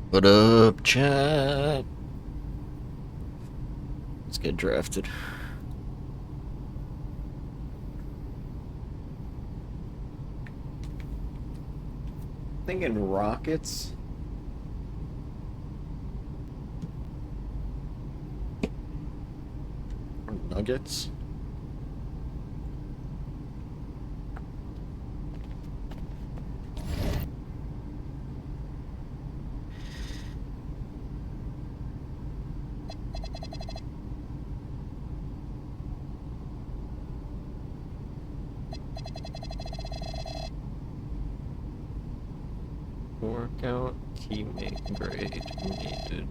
What up, chat? Let's get drafted. Thinking Rockets. Or Nuggets. Workout teammate grade needed.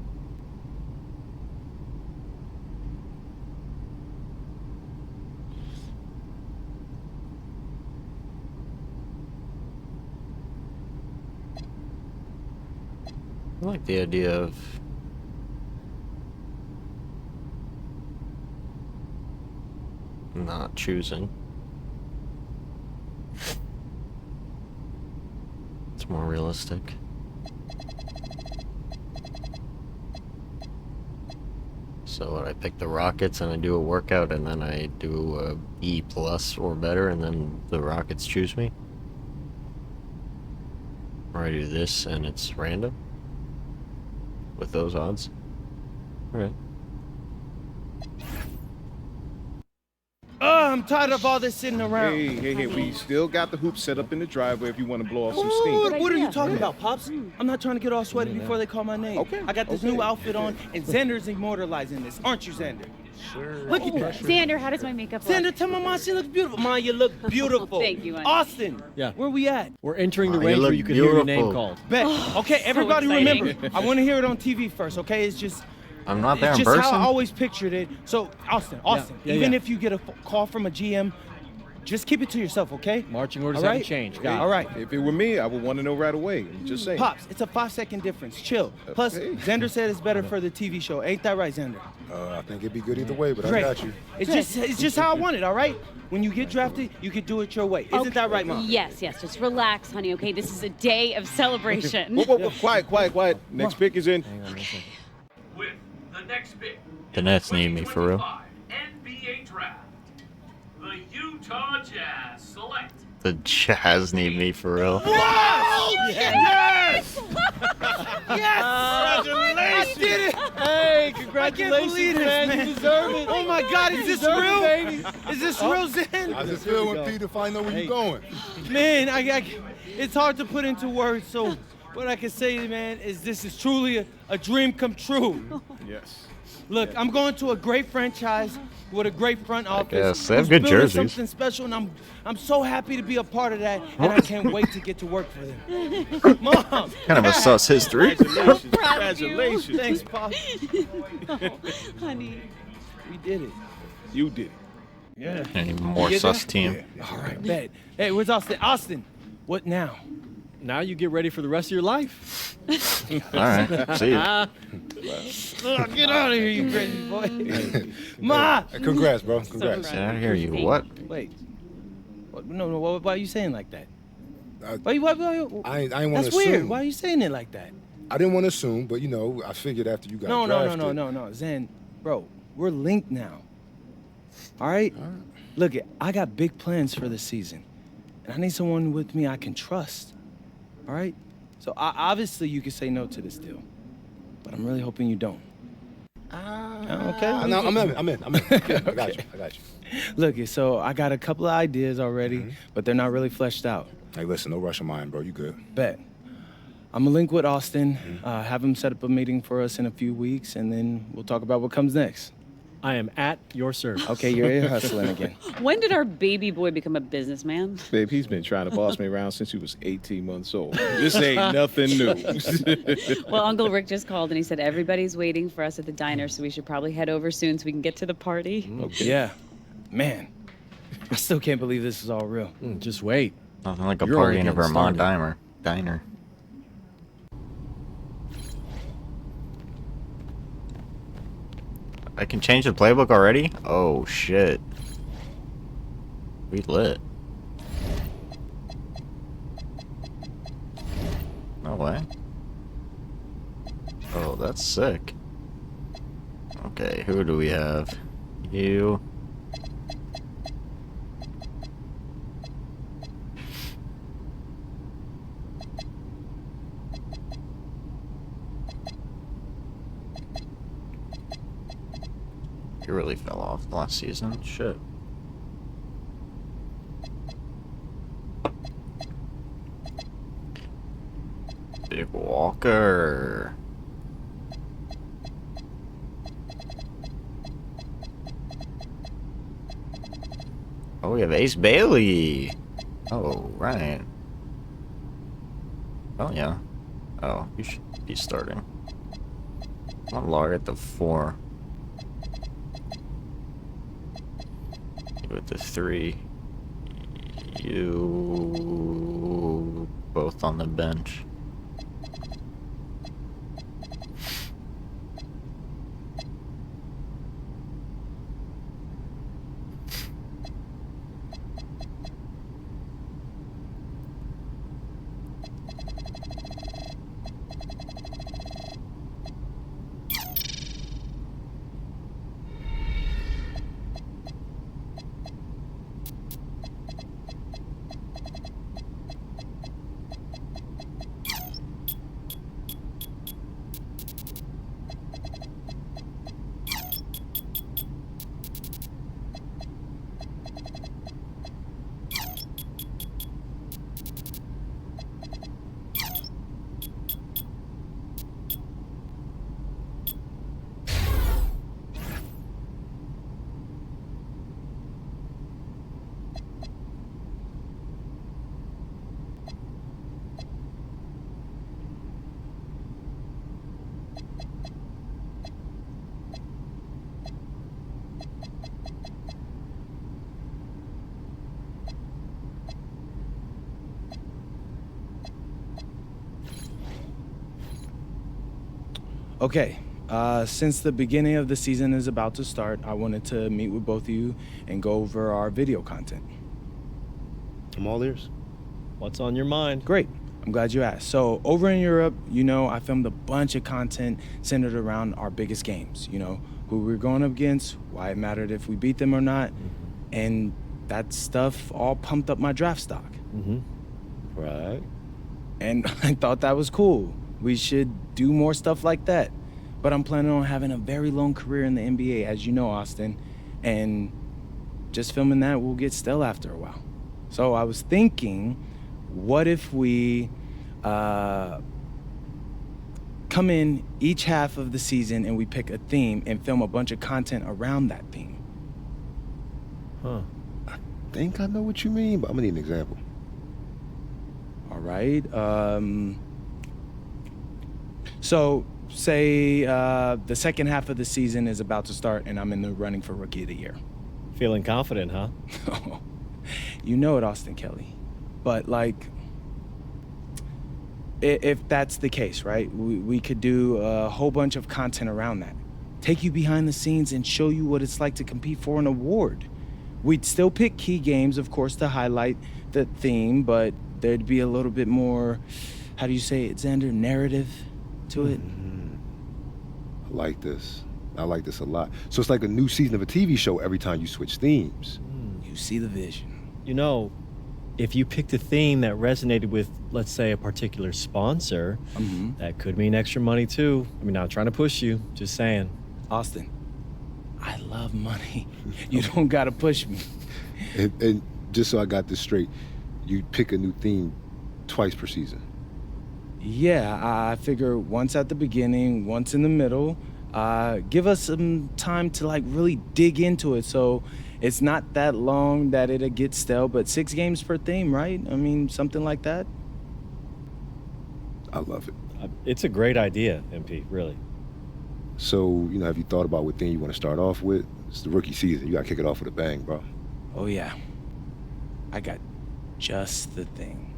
I like the idea of not choosing. It's more realistic. So I pick the Rockets and I do a workout and then I do a E+ or better and then the Rockets choose me? Or I do this and it's random? With those odds? Alright. I'm tired of all this sitting around. Hey, we still got the hoop set up in the driveway if you want to blow off some steam. What are you talking about, Pops? I'm not trying to get all sweaty before they call my name. Okay. I got this new outfit on, and Xander's immortalizing this. Aren't you, Xander? Sure. Look at that. Xander, how does my makeup look? Xander, tell my mom she looks beautiful. Mom, you look beautiful. Thank you, honey. Austin. Yeah. Where we at? We're entering the Wow, you range where look you can hear your name beautiful. called. Bet. Okay, everybody exciting. remember. I want to hear it on TV first, okay? It's just... I'm not there It's in just person? how I always pictured it. So, Austin, Yeah, even yeah. if you get a call from a GM, just keep it to yourself, okay? Marching orders All right? haven't changed. Got it. All right. If it were me, I would want to know right away. I'm just saying. Pops, it's a 5-second difference. Chill. Plus, Hey. Xander said it's better for the TV show. Ain't that right, Xander? I think it'd be good either way, but Great. I got you. It's just how I want it, all right? When you get drafted, you can do it your way. Isn't that right, Mom? Yes, just relax, honey, okay? This is a day of celebration. Whoa, quiet. Next pick is in. With the next pick. The Nets need me, for real. 2025 NBA Draft. The Utah Jazz select. The Jazz need me for real. Yes! Congratulations! I did it! Hey, I can't congratulations, believe this, man. You deserve it. Oh my God, is this deserve it, real? baby. Is this real, Zen? How's it feel when Peter find out where you going? Man, it's hard to put into words, so what I can say, man, is this is truly a dream come true. Yes. Look, I'm going to a great franchise with a great front office. guess. They have who's good building jerseys. Something special, and I'm so happy to be a part of that, and I can't wait to get to work for them. Mom, Kind of a sus history. Congratulations. thanks, Pop. Honey. We did it. You did it. Yeah. Any more Get sus that? team. All right, bet. Hey, where's Austin? Austin, what now? Now you get ready for the rest of your life. Alright, see ya. Oh, get out of here, you crazy boy. Ma! Congrats, bro. Congrats. Get out of here, you what? Wait. No, why are you saying like that? Uh, Why, I ain't want to that's assume. weird. Why are you saying it like that? I didn't want to assume, but I figured after you got drafted. No. Zen, bro, we're linked now. All right? Look, I got big plans for the season. And I need someone with me I can trust. All right? So obviously you can say no to this deal. But I'm really hoping you don't. Okay? No, I'm in. I got you. Look, so I got a couple of ideas already, but they're not really fleshed out. Hey, listen, no rush of mine, bro. You good. Bet. I'm gonna link with Austin, have him set up a meeting for us in a few weeks, and then we'll talk about what comes next. I am at your service. Okay, you're ear hustling again. When did our baby boy become a businessman? Babe, he's been trying to boss me around since he was 18 months old. This ain't nothing new. Well, Uncle Rick just called and he said everybody's waiting for us at the diner, so we should probably head over soon so we can get to the party. Okay. Yeah, man, I still can't believe this is all real. Just wait. Nothing like a You're party only in a getting Vermont started. diner. I can change the playbook already? Oh shit. We lit. No way. Oh, that's sick. Okay, who do we have? You. You really fell off last season. Shit. Big Walker. Oh, we have Ace Bailey. Oh, right. Oh, yeah. Oh, you should be starting. I want Lar at the 4. You with the 3. You both on the bench. Okay, since the beginning of the season is about to start, I wanted to meet with both of you and go over our video content. I'm all ears. What's on your mind? Great. I'm glad you asked. So, over in Europe, I filmed a bunch of content centered around our biggest games. Who we're going up against, why it mattered if we beat them or not. And that stuff all pumped up my draft stock. Right. And I thought that was cool. We should do more stuff like that. But I'm planning on having a very long career in the NBA, as you know, Austin. And just filming that will get stale after a while. So I was thinking, what if we come in each half of the season and we pick a theme and film a bunch of content around that theme? Huh. I think I know what you mean, but I'm gonna need an example. All right. So say the second half of the season is about to start and I'm in the running for Rookie of the Year. Feeling confident, huh? You know it, Austin Kelly. But if that's the case, right? We could do a whole bunch of content around that. Take you behind the scenes and show you what it's like to compete for an award. We'd still pick key games, of course, to highlight the theme, but there'd be a little bit more, how do you say it, Xander, narrative to it? I like this. I like this a lot. So it's like a new season of a TV show every time you switch themes. You see the vision. If you picked a theme that resonated with, let's say, a particular sponsor, that could mean extra money too. Not trying to push you, just saying. Austin, I love money. You don't gotta push me. And just so I got this straight, you pick a new theme twice per season. Yeah, I figure once at the beginning, once in the middle. Give us some time to really dig into it, so it's not that long that it'll get stale, but 6 games per theme, right? Something like that. I love it. It's a great idea, MP, really. So, have you thought about what theme you want to start off with? It's the rookie season. You got to kick it off with a bang, bro. Oh yeah, I got just the thing.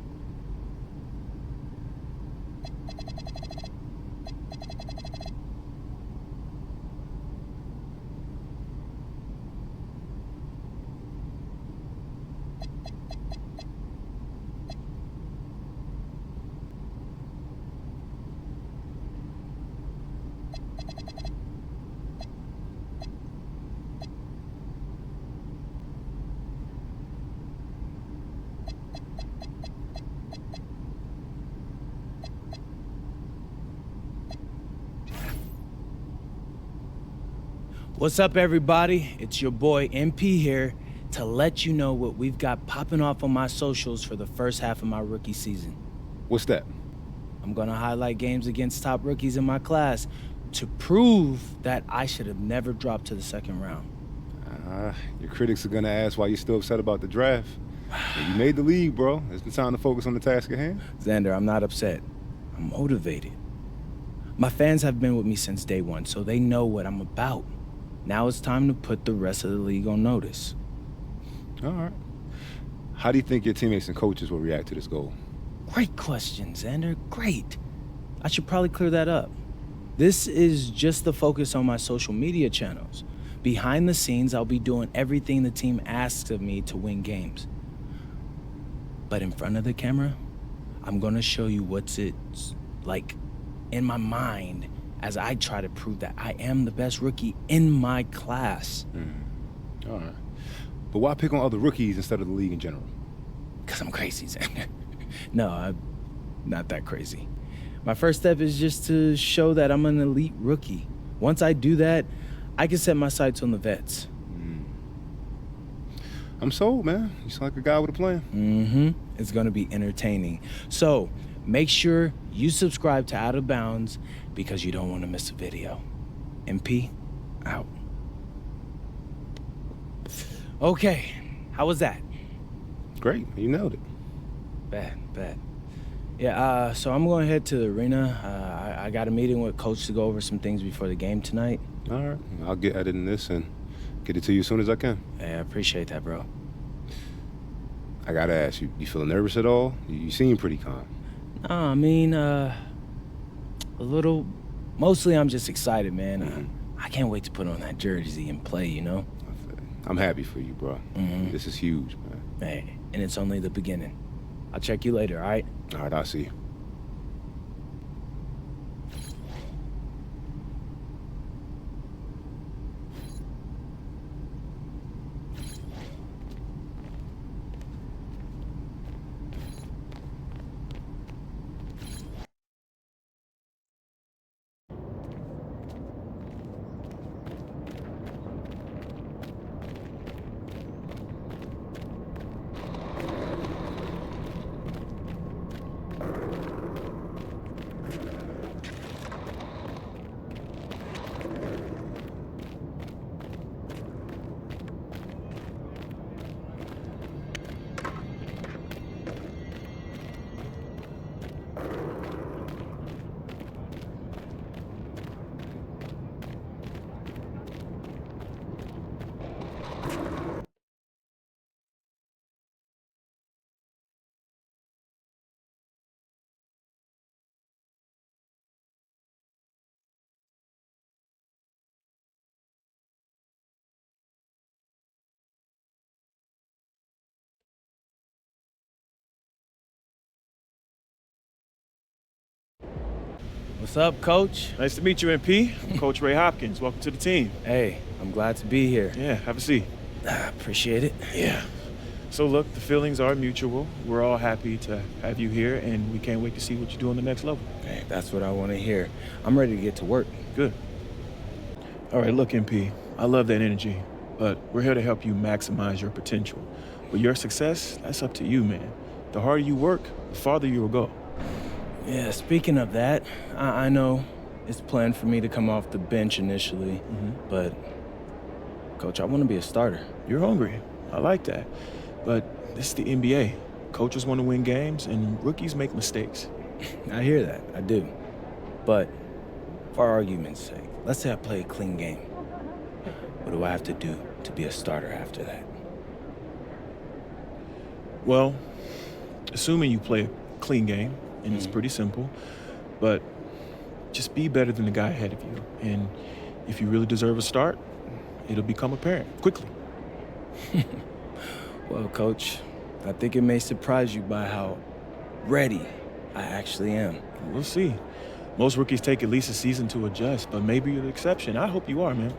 What's up, everybody? It's your boy MP here to let you know what we've got popping off on my socials for the first half of my rookie season. What's that? I'm gonna highlight games against top rookies in my class to prove that I should have never dropped to the second round. Your critics are gonna ask why you're still upset about the draft. You made the league, bro. It's been time to focus on the task at hand. Xander, I'm not upset. I'm motivated. My fans have been with me since day one, so they know what I'm about. Now it's time to put the rest of the league on notice. All right. How do you think your teammates and coaches will react to this goal? Great question, Xander. Great. I should probably clear that up. This is just the focus on my social media channels. Behind the scenes, I'll be doing everything the team asks of me to win games. But in front of the camera, I'm gonna show you what's it's like in my mind as I try to prove that I am the best rookie in my class. All right. But why pick on other rookies instead of the league in general? Because I'm crazy, Xander. No, I'm not that crazy. My first step is just to show that I'm an elite rookie. Once I do that, I can set my sights on the vets. I'm sold, man. You sound like a guy with a plan. It's gonna be entertaining. So, make sure you subscribe to Out of Bounds because you don't want to miss a video. MP, out. Okay, how was that? Great. You nailed it. Bad. Yeah, so I'm going to head to the arena. I got a meeting with Coach to go over some things before the game tonight. All right. I'll get editing this and get it to you as soon as I can. Hey, I appreciate that, bro. I gotta ask you, you feeling nervous at all? You seem pretty calm. I mean, a little. Mostly I'm just excited, man. I can't wait to put on that jersey and play, you know? I'm happy for you, bro. This is huge, man. Hey, and it's only the beginning. I'll check you later, all right? All right, I'll see you. What's up, Coach? Nice to meet you, MP. I'm Coach Ray Hopkins. Welcome to the team. Hey, I'm glad to be here. Yeah, have a seat. Appreciate it. Yeah. So look, the feelings are mutual. We're all happy to have you here, and we can't wait to see what you do on the next level. Hey, that's what I want to hear. I'm ready to get to work. Good. All right, look, MP, I love that energy, but we're here to help you maximize your potential. But your success, that's up to you, man. The harder you work, the farther you will go. Yeah, speaking of that, I know it's planned for me to come off the bench initially, but, Coach, I want to be a starter. You're hungry. I like that. But this is the NBA. Coaches want to win games, and rookies make mistakes. I hear that, I do. But, for argument's sake, let's say I play a clean game. What do I have to do to be a starter after that? Well, assuming you play a clean game, and it's pretty simple, but just be better than the guy ahead of you. And if you really deserve a start, it'll become apparent quickly. Well, Coach, I think it may surprise you by how ready I actually am. We'll see. Most rookies take at least a season to adjust, but maybe you're the exception. I hope you are, man.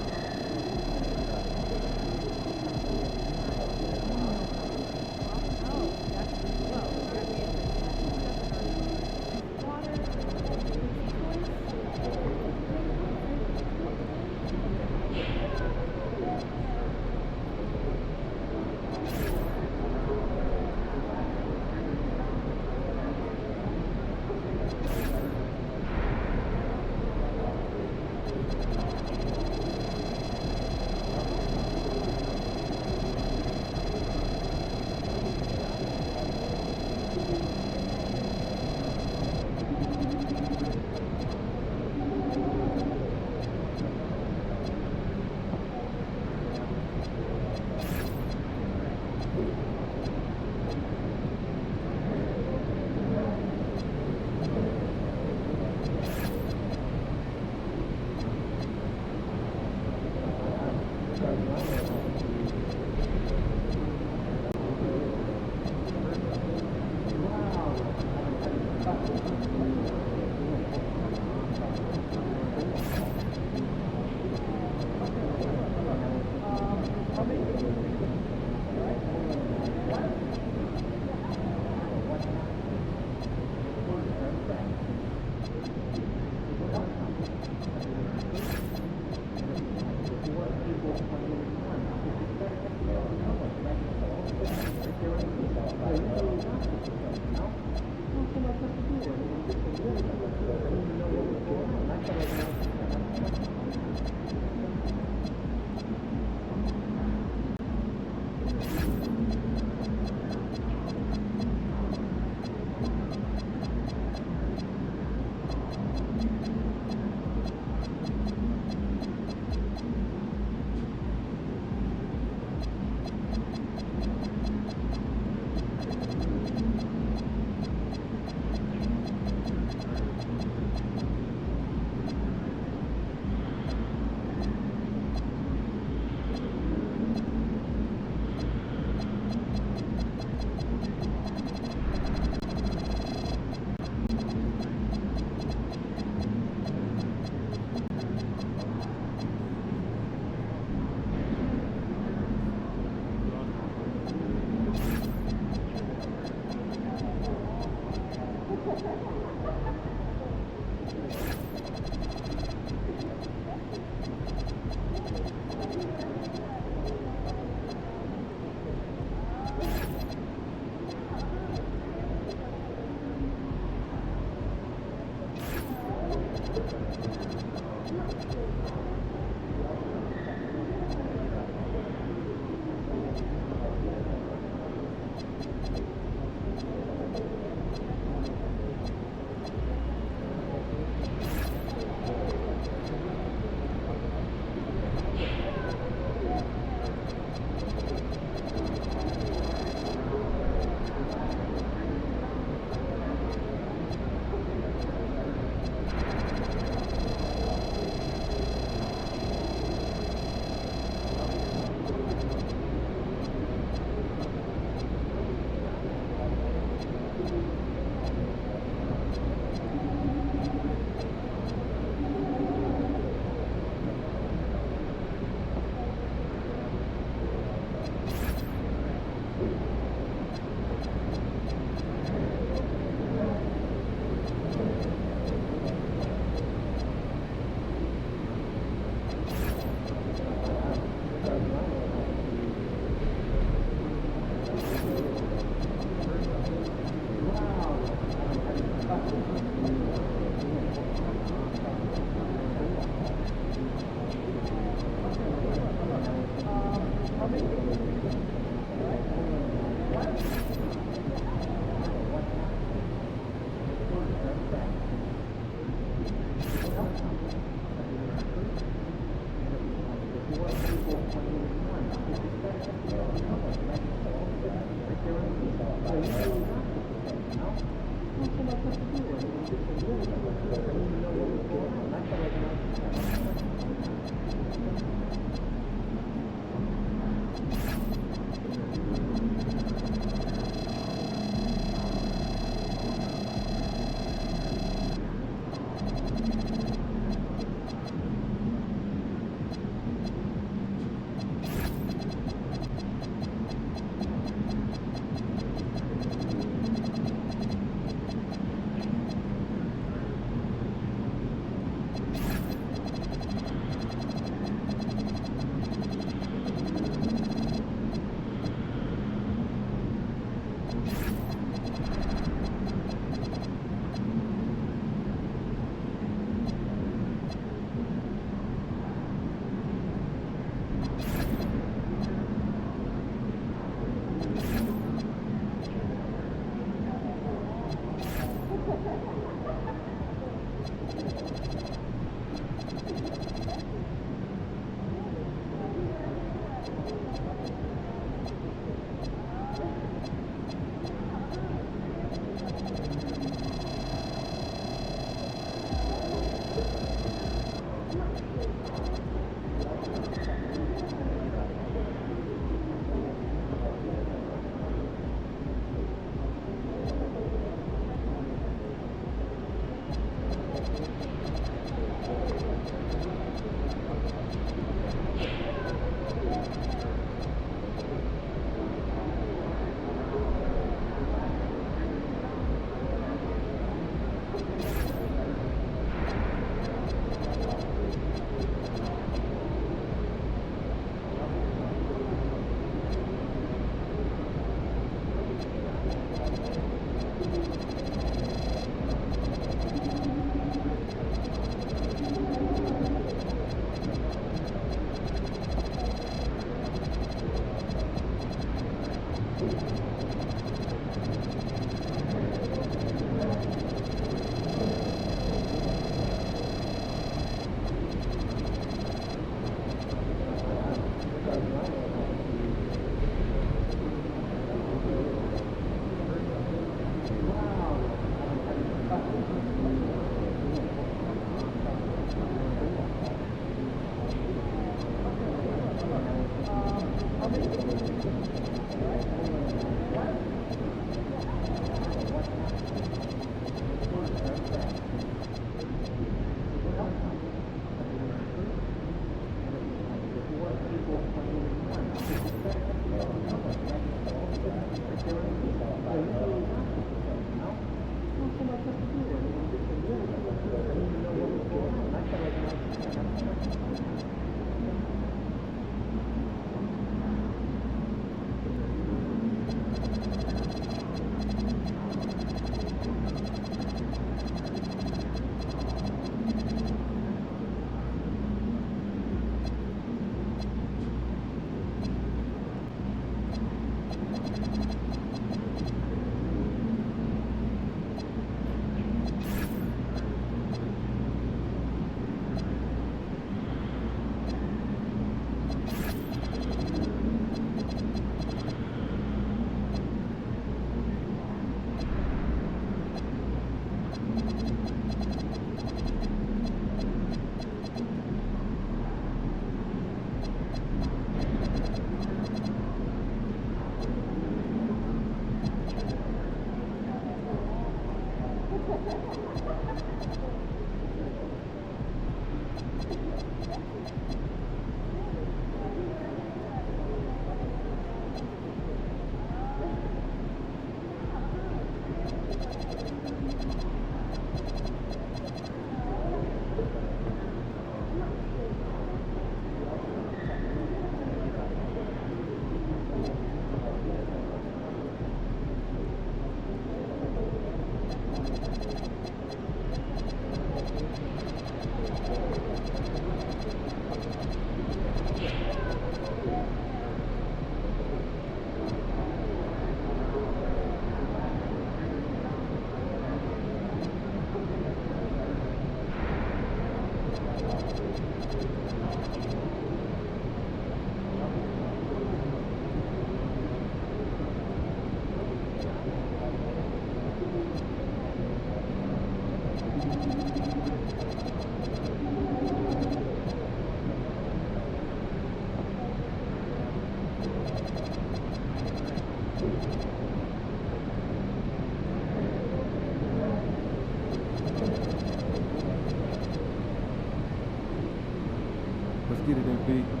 Pete.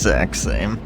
Exact same.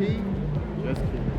Just kidding.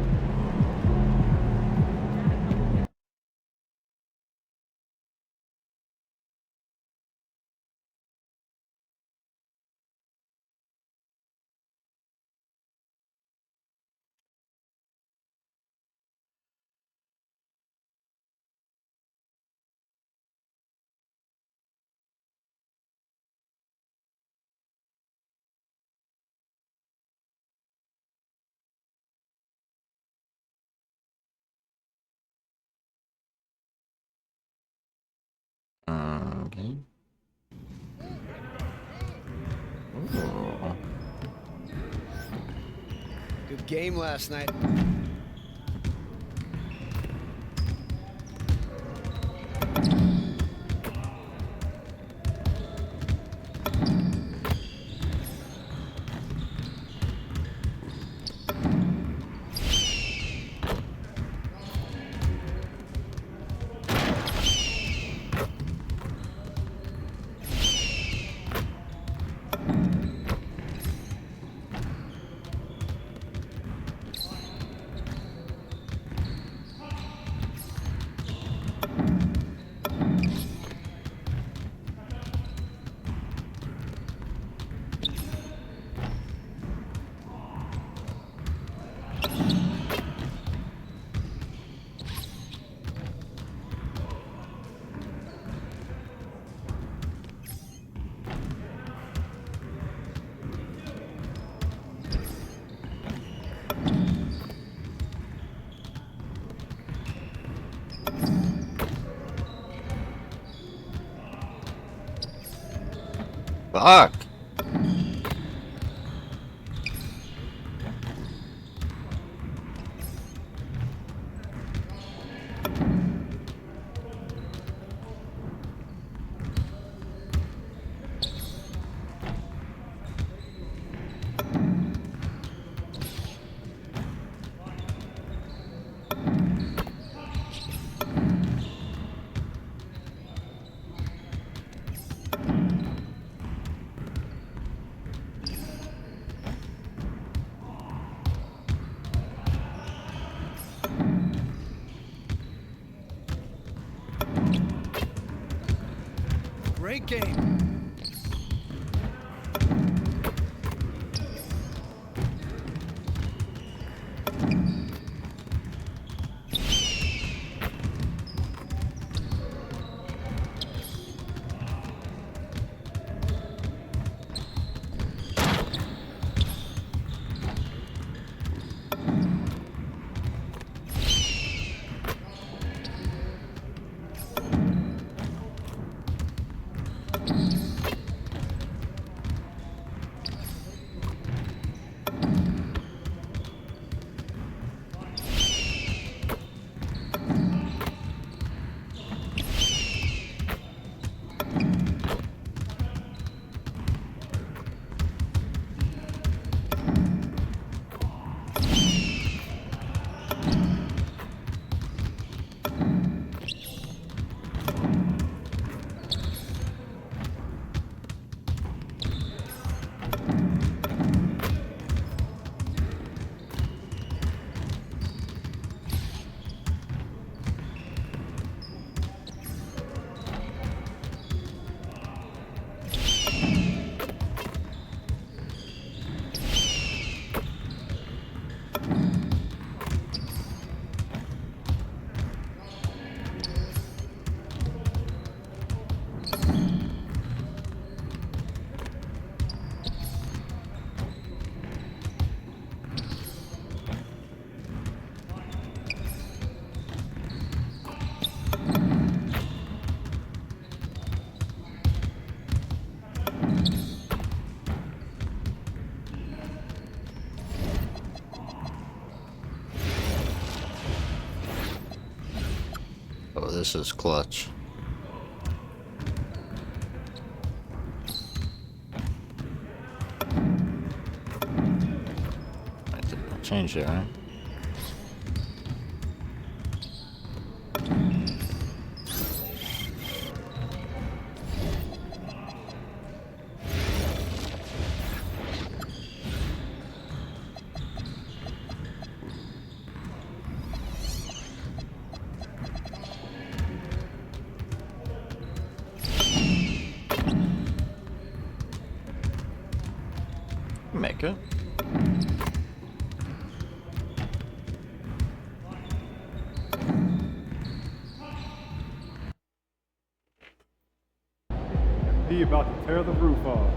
Okay. Ooh. Good game last night. Fuck. Great game. Oh, this is clutch. I didn't change it, right? Make it. He about to tear the roof off.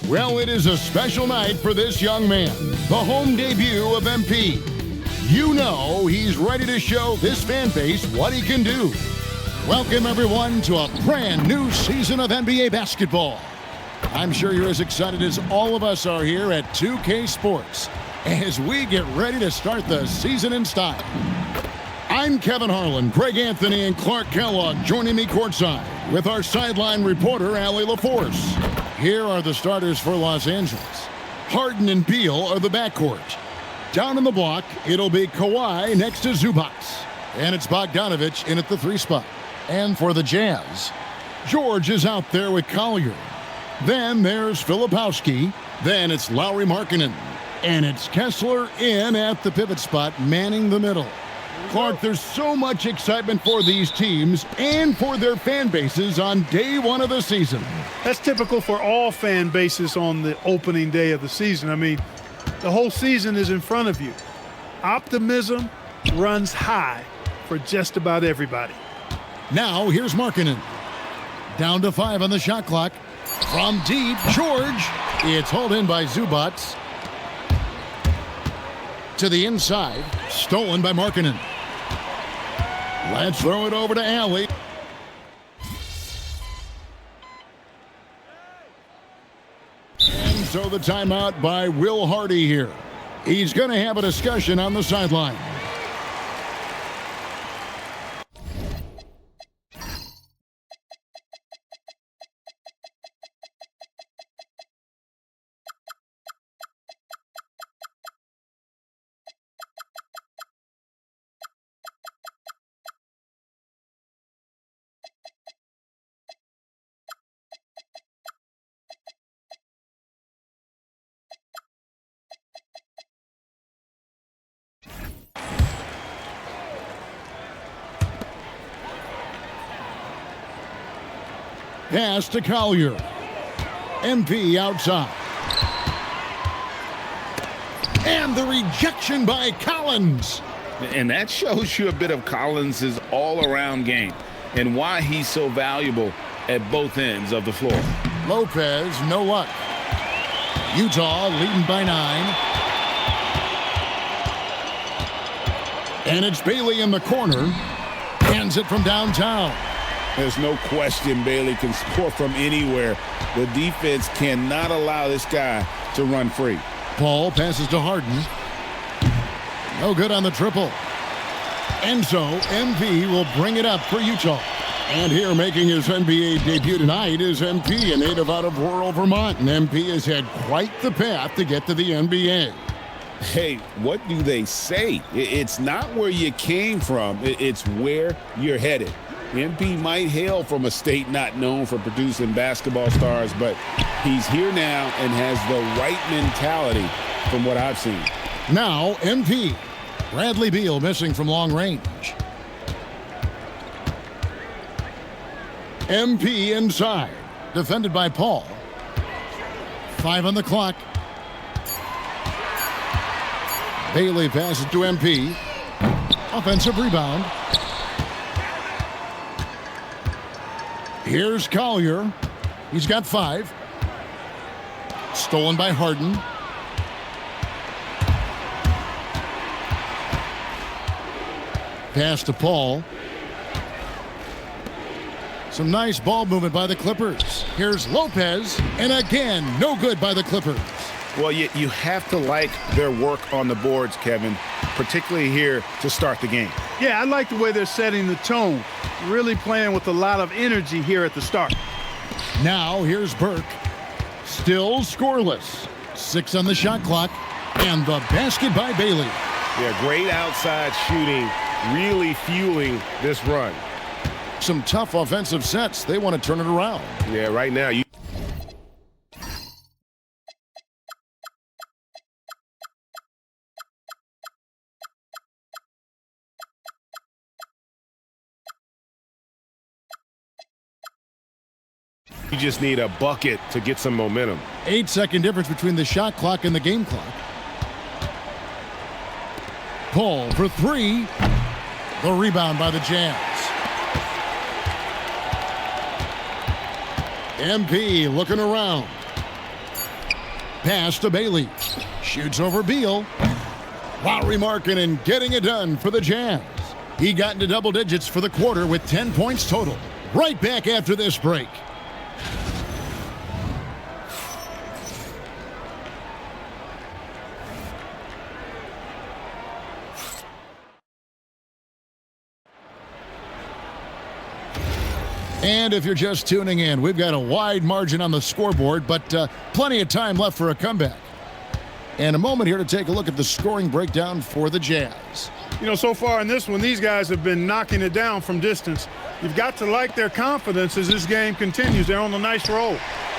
Well, it is a special night for this young man, the home debut of MP. You know he's ready to show this fan base what he can do. Welcome, everyone, to a brand new season of NBA basketball. I'm sure you're as excited as all of us are here at 2K Sports as we get ready to start the season in style. I'm Kevin Harlan, Greg Anthony, and Clark Kellogg joining me courtside with our sideline reporter, Allie LaForce. Here are the starters for Los Angeles. Harden and Beal are the backcourt. Down in the block, it'll be Kawhi next to Zubac. And it's Bogdanovich in at the 3 spot. And for the Jazz, George is out there with Collier. Then there's Filipowski. Then it's Lauri Markkanen. And it's Kessler in at the pivot spot, manning the middle. Clark, there's so much excitement for these teams and for their fan bases on day one of the season. That's typical for all fan bases on the opening day of the season. I mean, the whole season is in front of you. Optimism runs high for just about everybody. Now, here's Markkanen. Down to 5 on the shot clock. From deep, George. It's hauled in by Zubac. To the inside, stolen by Markkanen. Let's throw it over to Allie. And so the timeout by Will Hardy here. He's going to have a discussion on the sideline. Pass to Collier. MP outside. And the rejection by Collins. And that shows you a bit of Collins' all-around game and why he's so valuable at both ends of the floor. Lopez, no luck. Utah leading by 9. And it's Bailey in the corner. Hands it from downtown. There's no question Bailey can score from anywhere. The defense cannot allow this guy to run free. Paul passes to Harden. No good on the triple. And so MP will bring it up for Utah. And here making his NBA debut tonight is MP, a native out of rural Vermont. And MP has had quite the path to get to the NBA. Hey, what do they say? It's not where you came from, it's where you're headed. MP might hail from a state not known for producing basketball stars, but he's here now and has the right mentality from what I've seen. Now MP. Bradley Beal missing from long range. MP inside. Defended by Paul. 5 on the clock. Bailey passes to MP. Offensive rebound. Here's Collier. He's got 5. Stolen by Harden. Pass to Paul. Some nice ball movement by the Clippers. Here's Lopez, and again, no good by the Clippers. Well, you have to like their work on the boards, Kevin, particularly here to start the game. Yeah, I like the way they're setting the tone. Really playing with a lot of energy here at the start. Now, here's Burke. Still scoreless. 6 on the shot clock, and the basket by Bailey. Yeah, great outside shooting, really fueling this run. Some tough offensive sets. They want to turn it around. Yeah, right now you just need a bucket to get some momentum. 8-second difference between the shot clock and the game clock. Paul for 3. The rebound by the Jazz. MP looking around. Pass to Bailey. Shoots over Beal. Lowry Markkanen getting it done for the Jazz. He got into double digits for the quarter with 10 points total. Right back after this break. And if you're just tuning in, we've got a wide margin on the scoreboard, but plenty of time left for a comeback. And a moment here to take a look at the scoring breakdown for the Jazz. You know, so far in this one, these guys have been knocking it down from distance. You've got to like their confidence as this game continues. They're on a nice roll.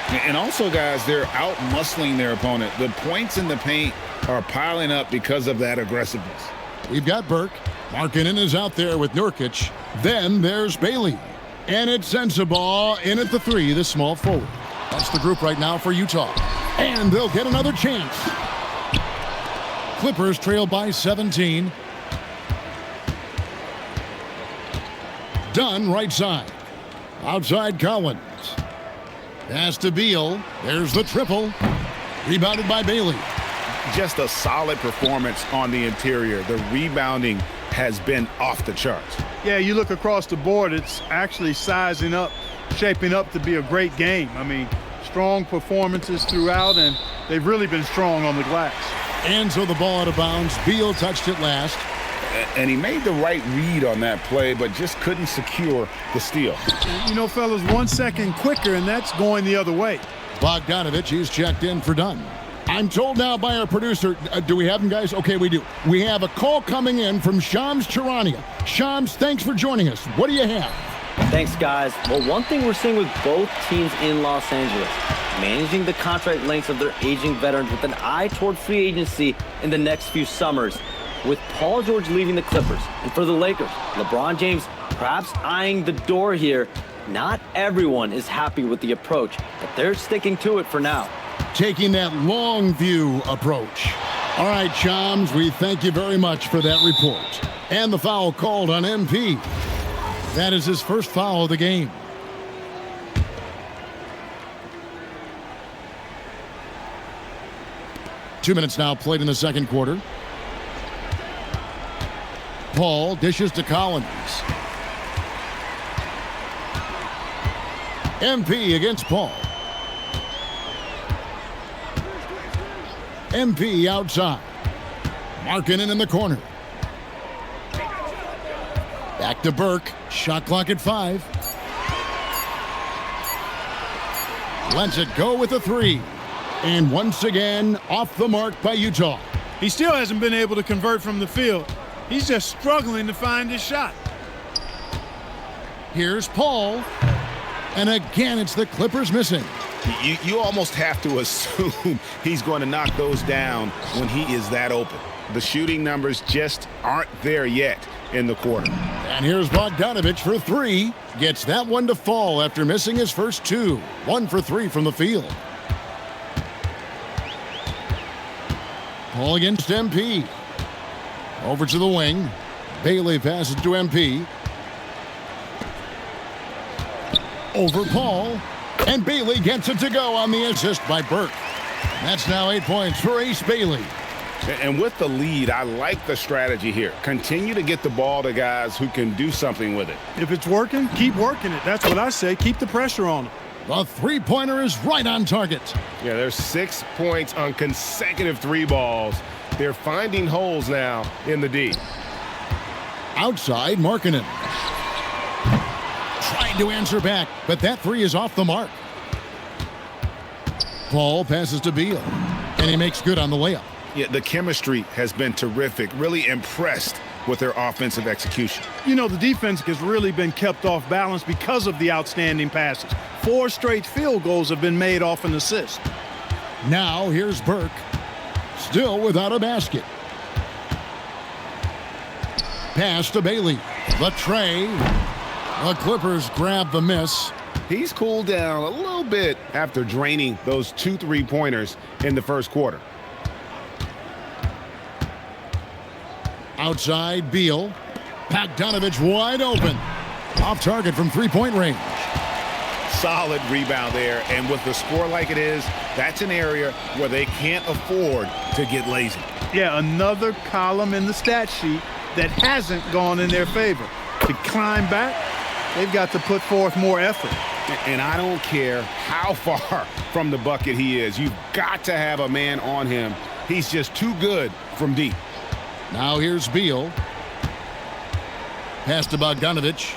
And also, guys, they're out-muscling their opponent. The points in the paint are piling up because of that aggressiveness. We've got Burke. Markkanen is out there with Nurkic. Then there's Bailey. And it's Sensabaugh in at the 3, the small forward. That's the group right now for Utah. And they'll get another chance. Clippers trail by 17. Dunn right side. Outside Collins. Pass to Beal. There's the triple. Rebounded by Bailey. Just a solid performance on the interior. The rebounding has been off the charts. Yeah, you look across the board, it's actually sizing up, shaping up to be a great game. I mean, strong performances throughout, and they've really been strong on the glass. And so the ball out of bounds. Beal touched it last. And he made the right read on that play, but just couldn't secure the steal. You know, fellas, 1 second quicker, and that's going the other way. Bogdanovich, he's checked in for Dunn. I'm told now by our producer, do we have him, guys? Okay, we do. We have a call coming in from Shams Charania. Shams, thanks for joining us. What do you have? Thanks, guys. Well, one thing we're seeing with both teams in Los Angeles, managing the contract lengths of their aging veterans with an eye toward free agency in the next few summers. With Paul George leaving the Clippers, and for the Lakers, LeBron James perhaps eyeing the door here, not everyone is happy with the approach, but they're sticking to it for now. Taking that long view approach. All right, Shams, we thank you very much for that report. And the foul called on MP. That is his first foul of the game. Two minutes now played in the second quarter. Paul dishes to Collins. MP against Paul. MP outside. Markkanen in the corner. Back to Burke. Shot clock at 5. Lets it go with a 3. And once again, off the mark by Utah. He still hasn't been able to convert from the field. He's just struggling to find his shot. Here's Paul. And again, it's the Clippers missing. You almost have to assume he's going to knock those down when he is that open. The shooting numbers just aren't there yet in the quarter. And here's Bogdanovich for 3. Gets that one to fall after missing his first 2. 1 for 3 from the field. Paul against MP. Over to the wing. Bailey passes to MP. Over Paul. And Bailey gets it to go on the assist by Burke. That's now 8 points for Ace Bailey. And with the lead, I like the strategy here. Continue to get the ball to guys who can do something with it. If it's working, keep working it. That's what I say. Keep the pressure on him. The three-pointer is right on target. Yeah, there's 6 points on consecutive 3 balls. They're finding holes now in the D. Outside, Markkanen. Trying to answer back, but that 3 is off the mark. Paul passes to Beal, and he makes good on the layup. Yeah, the chemistry has been terrific. Really impressed with their offensive execution. You know, the defense has really been kept off balance because of the outstanding passes. 4 straight field goals have been made off an assist. Now here's Burke, still without a basket. Pass to Bailey. The tray. The Clippers grab the miss. He's cooled down a little bit after draining those 2 3-pointers in the first quarter. Outside, Beal. Bogdanovich wide open. Off target from 3-point range. Solid rebound there, and with the score like it is, that's an area where they can't afford to get lazy. Yeah, another column in the stat sheet that hasn't gone in their favor. To climb back, they've got to put forth more effort. And I don't care how far from the bucket he is. You've got to have a man on him. He's just too good from deep. Now here's Beal. Pass to Bogdanovich.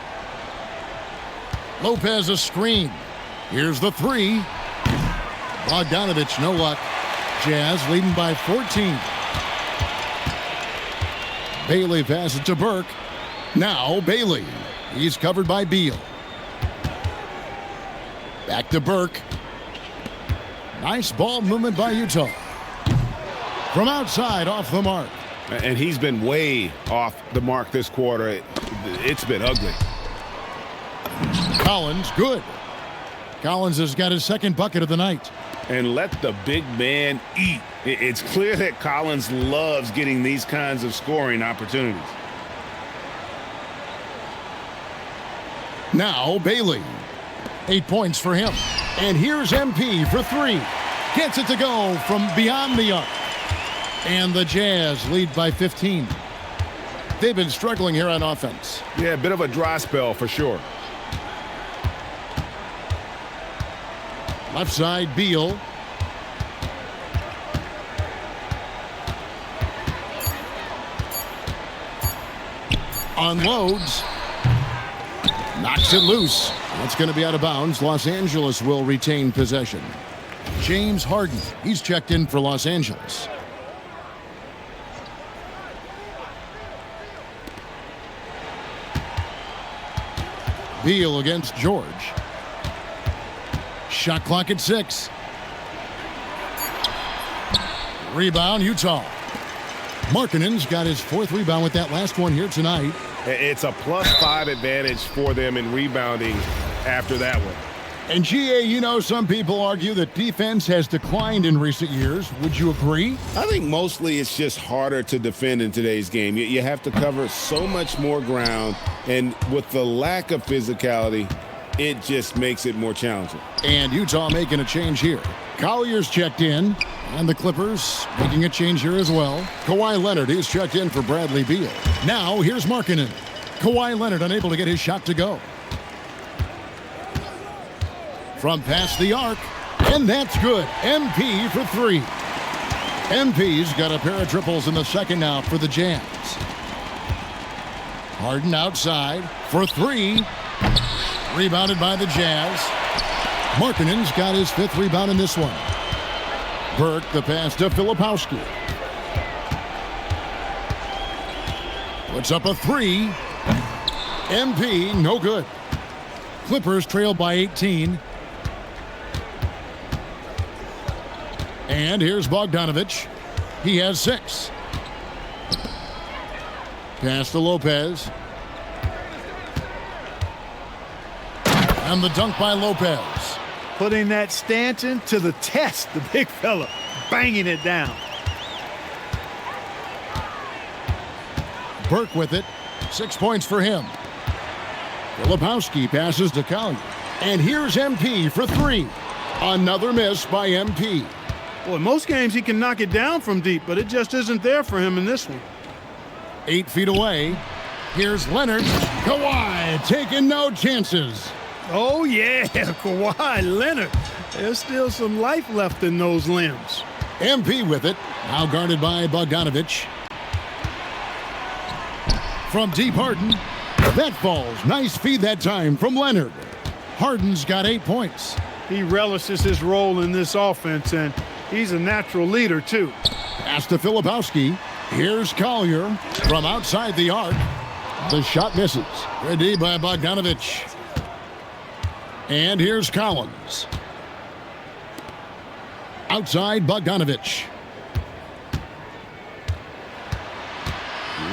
Lopez a screen. Here's the 3. Bogdanovich, no luck. Jazz leading by 14. Bailey passes to Burke. Now Bailey. He's covered by Beal. Back to Burke. Nice ball movement by Utah. From outside, off the mark. And he's been way off the mark this quarter. It's been ugly. Collins, good. Collins has got his second bucket of the night. And let the big man eat. It's clear that Collins loves getting these kinds of scoring opportunities. Now Bailey. 8 points for him. And here's MP for 3. Gets it to go from beyond the arc. And the Jazz lead by 15. They've been struggling here on offense. Yeah, a bit of a dry spell for sure. Left side, Beal. Unloads. Knocks it loose. That's going to be out of bounds. Los Angeles will retain possession. James Harden. He's checked in for Los Angeles. Beal against George. Shot clock at 6. Rebound, Utah. Markkanen's got his 4th rebound with that last one here tonight. It's a +5 advantage for them in rebounding after that one. And GA, you know, some people argue that defense has declined in recent years. Would you agree? I think mostly it's just harder to defend in today's game. You have to cover so much more ground, and with the lack of physicality, it just makes it more challenging. And Utah making a change here. Collier's checked in, and the Clippers making a change here as well. Kawhi Leonard is checked in for Bradley Beal. Now here's Markkanen. Kawhi Leonard unable to get his shot to go. From past the arc, and that's good. MP for 3. MP's got a pair of triples in the second now for the Jazz. Harden outside for three. Rebounded by the Jazz. Markkanen's got his 5th rebound in this one. Burke, the pass to Filipowski. Puts up a 3. MP, no good. Clippers trail by 18. And here's Bogdanovich. He has 6. Pass to Lopez. And the dunk by Lopez. Putting that stanchion to the test, the big fella, banging it down. Burke with it. 6 points for him. Filipowski passes to Collier. And here's MP for 3. Another miss by MP. Well, in most games he can knock it down from deep, but it just isn't there for him in this one. 8 feet away. Here's Leonard. Kawhi taking no chances. Oh, yeah, Kawhi Leonard. There's still some life left in those limbs. MP with it. Now guarded by Bogdanovich. From deep, Harden. That falls. Nice feed that time from Leonard. Harden's got 8 points. He relishes his role in this offense, and he's a natural leader, too. Pass to Filipowski. Here's Collier from outside the arc. The shot misses. Good D by Bogdanovich. And here's Collins. Outside Bogdanovich.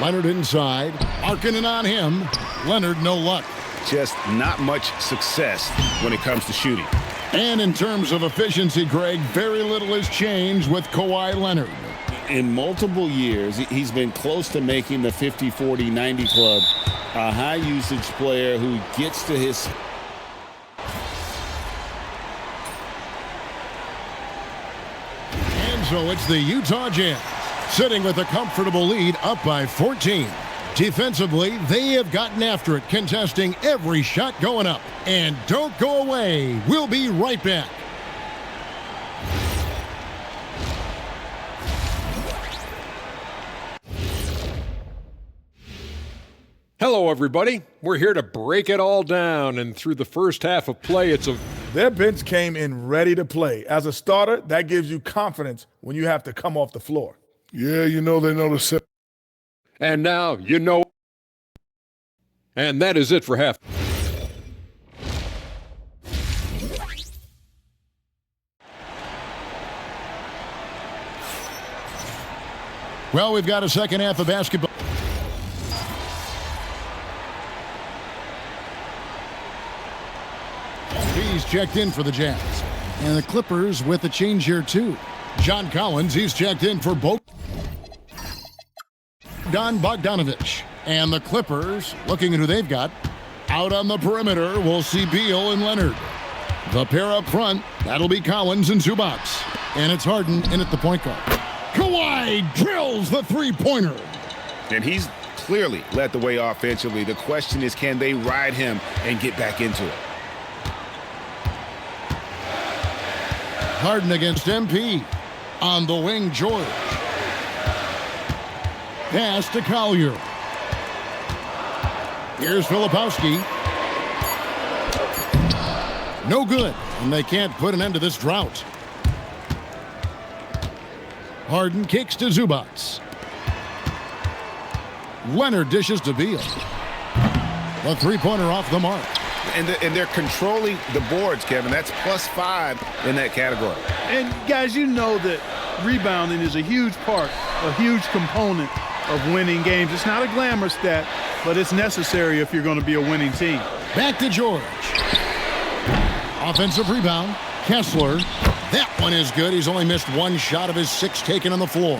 Leonard inside. Markkanen on him. Leonard no luck. Just not much success when it comes to shooting. And in terms of efficiency, Greg, very little has changed with Kawhi Leonard. In multiple years, he's been close to making the 50, 40, 90 club. A high usage player who gets to his... And so it's the Utah Jazz sitting with a comfortable lead, up by 14. Defensively, they have gotten after it, contesting every shot going up. And don't go away. We'll be right back. Hello, everybody. We're here to break it all down, and through the first half of play, Their bench came in ready to play. As a starter, that gives you confidence when you have to come off the floor. Yeah, you know they know the set. And now, you know. And that is it for half. Well, we've got a second half of basketball. He's checked in for the Jazz. And the Clippers with a change here, too. John Collins, he's checked in for both. Don Bogdanovich. And the Clippers, looking at who they've got. Out on the perimeter, we'll see Beal and Leonard. The pair up front, that'll be Collins and Zubac. And it's Harden in at the point guard. Kawhi drills the three-pointer. And he's clearly led the way offensively. The question is, can they ride him and get back into it? Harden against MP. On the wing, George. Pass to Collier. Here's Filipowski. No good, and they can't put an end to this drought. Harden kicks to Zubac. Leonard dishes to Beal. The three-pointer off the mark. And they're controlling the boards, Kevin. That's +5 in that category. And guys, you know that rebounding is a huge part, a huge component of winning games. It's not a glamour stat, but it's necessary if you're going to be a winning team. Back to George. Offensive rebound. Kessler. That one is good. He's only missed one shot of his 6 taken on the floor.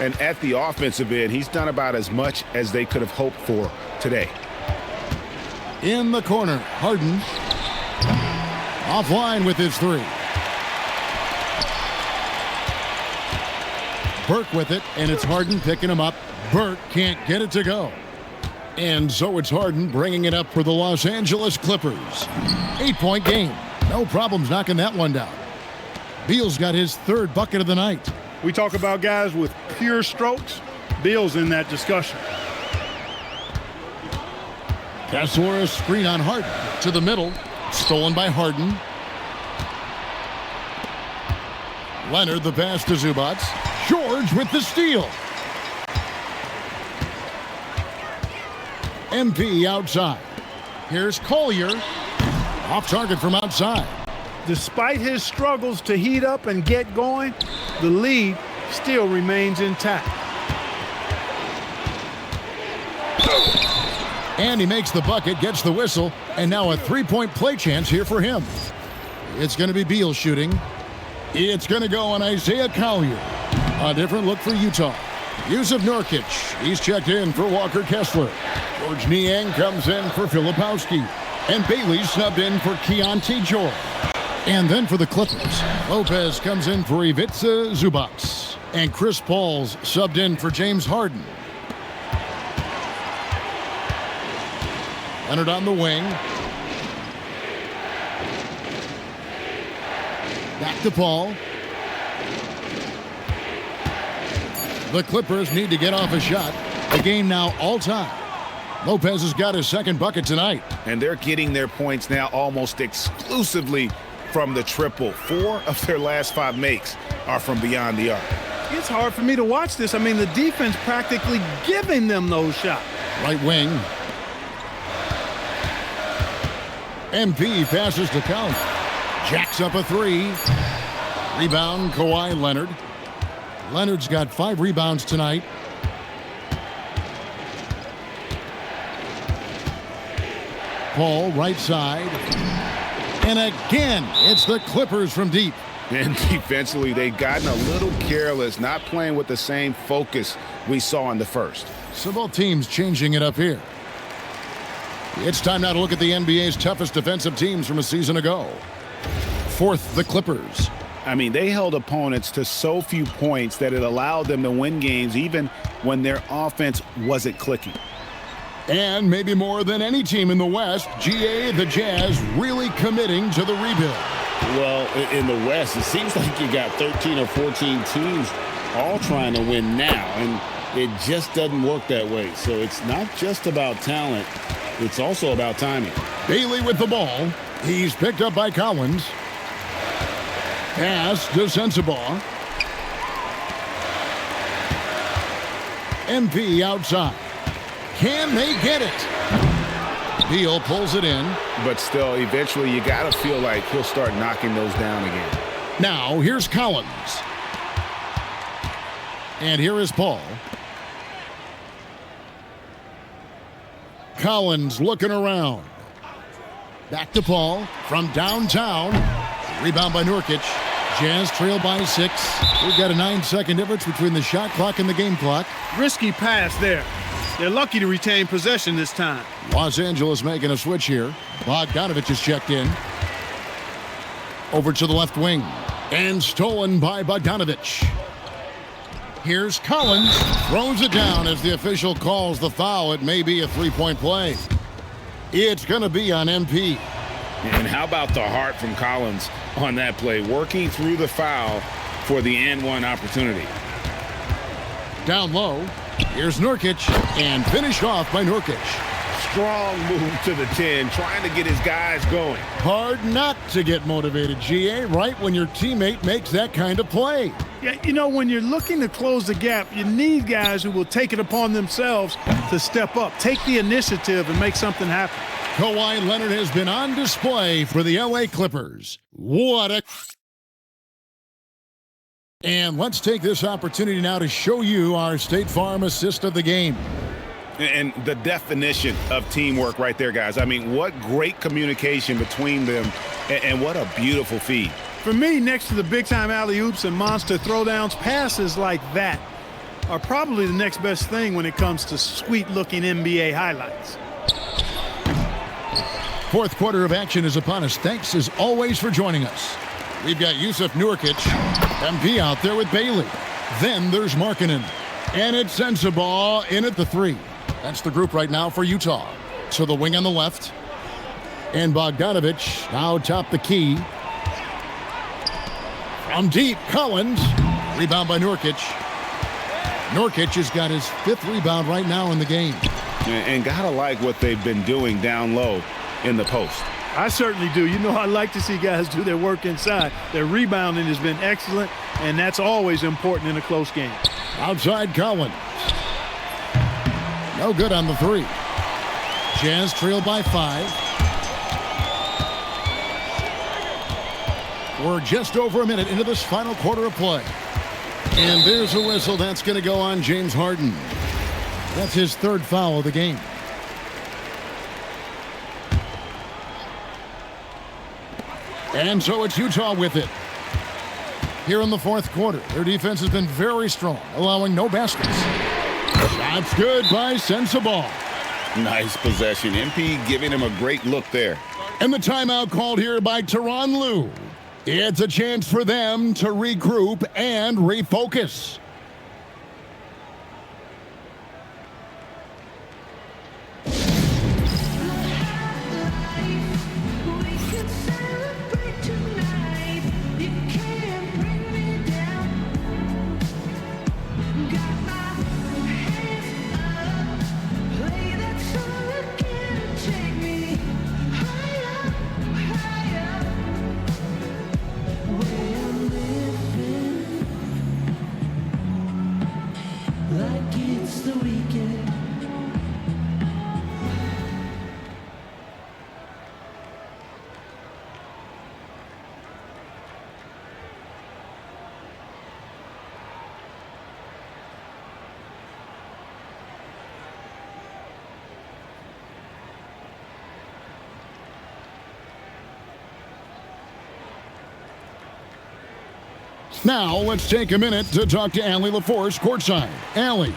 And at the offensive end, he's done about as much as they could have hoped for today. In the corner, Harden. Offline with his 3. Burke with it, and it's Harden picking him up. Burke can't get it to go. And so it's Harden bringing it up for the Los Angeles Clippers. 8-point game. No problems knocking that one down. Beal's got his 3rd bucket of the night. We talk about guys with pure strokes. Beal's in that discussion. Kessler, a screen on Harden. To the middle. Stolen by Harden. Leonard, the pass to Zubats. George with the steal. MP outside. Here's Collier. Off target from outside. Despite his struggles to heat up and get going, the lead still remains intact. And he makes the bucket, gets the whistle, and now a three-point play chance here for him. It's going to be Beal shooting. It's going to go on Isaiah Collier. A different look for Utah. Yusuf Nurkic, he's checked in for Walker Kessler. George Niang comes in for Filipowski. And Bailey subbed in for Keontae Joy. And then for the Clippers, Lopez comes in for Ivica Zubats. And Chris Paul's subbed in for James Harden. Leonard on the wing. Back to Paul. The Clippers need to get off a shot. The game now all time. Lopez has got his second bucket tonight. And they're getting their points now almost exclusively from the triple. 4 of their last 5 makes are from beyond the arc. It's hard for me to watch this. I mean, the defense practically giving them those shots. Right wing. MP passes to Count. Jacks up a 3. Rebound, Kawhi Leonard. Leonard's got 5 rebounds tonight. Paul, right side. And again, it's the Clippers from deep. And defensively, they've gotten a little careless, not playing with the same focus we saw in the first. So both teams changing it up here. It's time now to look at the NBA's toughest defensive teams from a season ago. 4th, the Clippers. I mean, they held opponents to so few points that it allowed them to win games even when their offense wasn't clicking. And maybe more than any team in the West, GA, the Jazz, really committing to the rebuild. Well, in the West, it seems like you got 13 or 14 teams all trying to win now, and it just doesn't work that way. So it's not just about talent, it's also about timing. Bailey with the ball. He's picked up by Collins. Pass to Sensabaugh. MP outside. Can they get it? Beal pulls it in. But still, eventually, you got to feel like he'll start knocking those down again. Now, here's Collins. And here is Paul. Collins looking around. Back to Paul from downtown. Rebound by Nurkic. Jazz trail by 6. We've got a 9-second difference between the shot clock and the game clock. Risky pass there. They're lucky to retain possession this time. Los Angeles making a switch here. Bogdanovich is checked in. Over to the left wing. And stolen by Bogdanovich. Here's Collins. Throws it down as the official calls the foul. It may be a 3-point play. It's going to be on MP. And how about the heart from Collins on that play, working through the foul for the and-one opportunity. Down low, here's Nurkic, and finished off by Nurkic. Strong move to the 10, trying to get his guys going. Hard not to get motivated, GA, right when your teammate makes that kind of play. Yeah, you know, when you're looking to close the gap, you need guys who will take it upon themselves to step up, take the initiative, and make something happen. Kawhi Leonard has been on display for the LA Clippers. What a... And let's take this opportunity now to show you our State Farm assist of the game. And the definition of teamwork right there, guys. I mean, what great communication between them, and what a beautiful feed. For me, next to the big-time alley-oops and monster throwdowns, passes like that are probably the next best thing when it comes to sweet-looking NBA highlights. Fourth quarter of action is upon us. Thanks, as always, for joining us. We've got Yusuf Nurkic, MP out there with Bailey. Then there's Markkanen. And it's Sensabaugh in at the 3. That's the group right now for Utah. So the wing on the left. And Bogdanovich now top the key. From deep, Collins. Rebound by Nurkic. Nurkic has got his 5th rebound right now in the game. And gotta like what they've been doing down low in the post. I certainly do. You know, I like to see guys do their work inside. Their rebounding has been excellent, and that's always important in a close game. Outside Collins. No good on the three. Jazz trail by 5. We're just over a minute into this final quarter of play. And there's a whistle. That's going to go on James Harden. That's his 3rd foul of the game. And so it's Utah with it. Here in the 4th quarter, their defense has been very strong, allowing no baskets. Shots good by Sensabaugh. Nice possession. MP giving him a great look there. And the timeout called here by Tyronn Lue. It's a chance for them to regroup and refocus. Now, let's take a minute to talk to Allie LaForce courtside. Allie.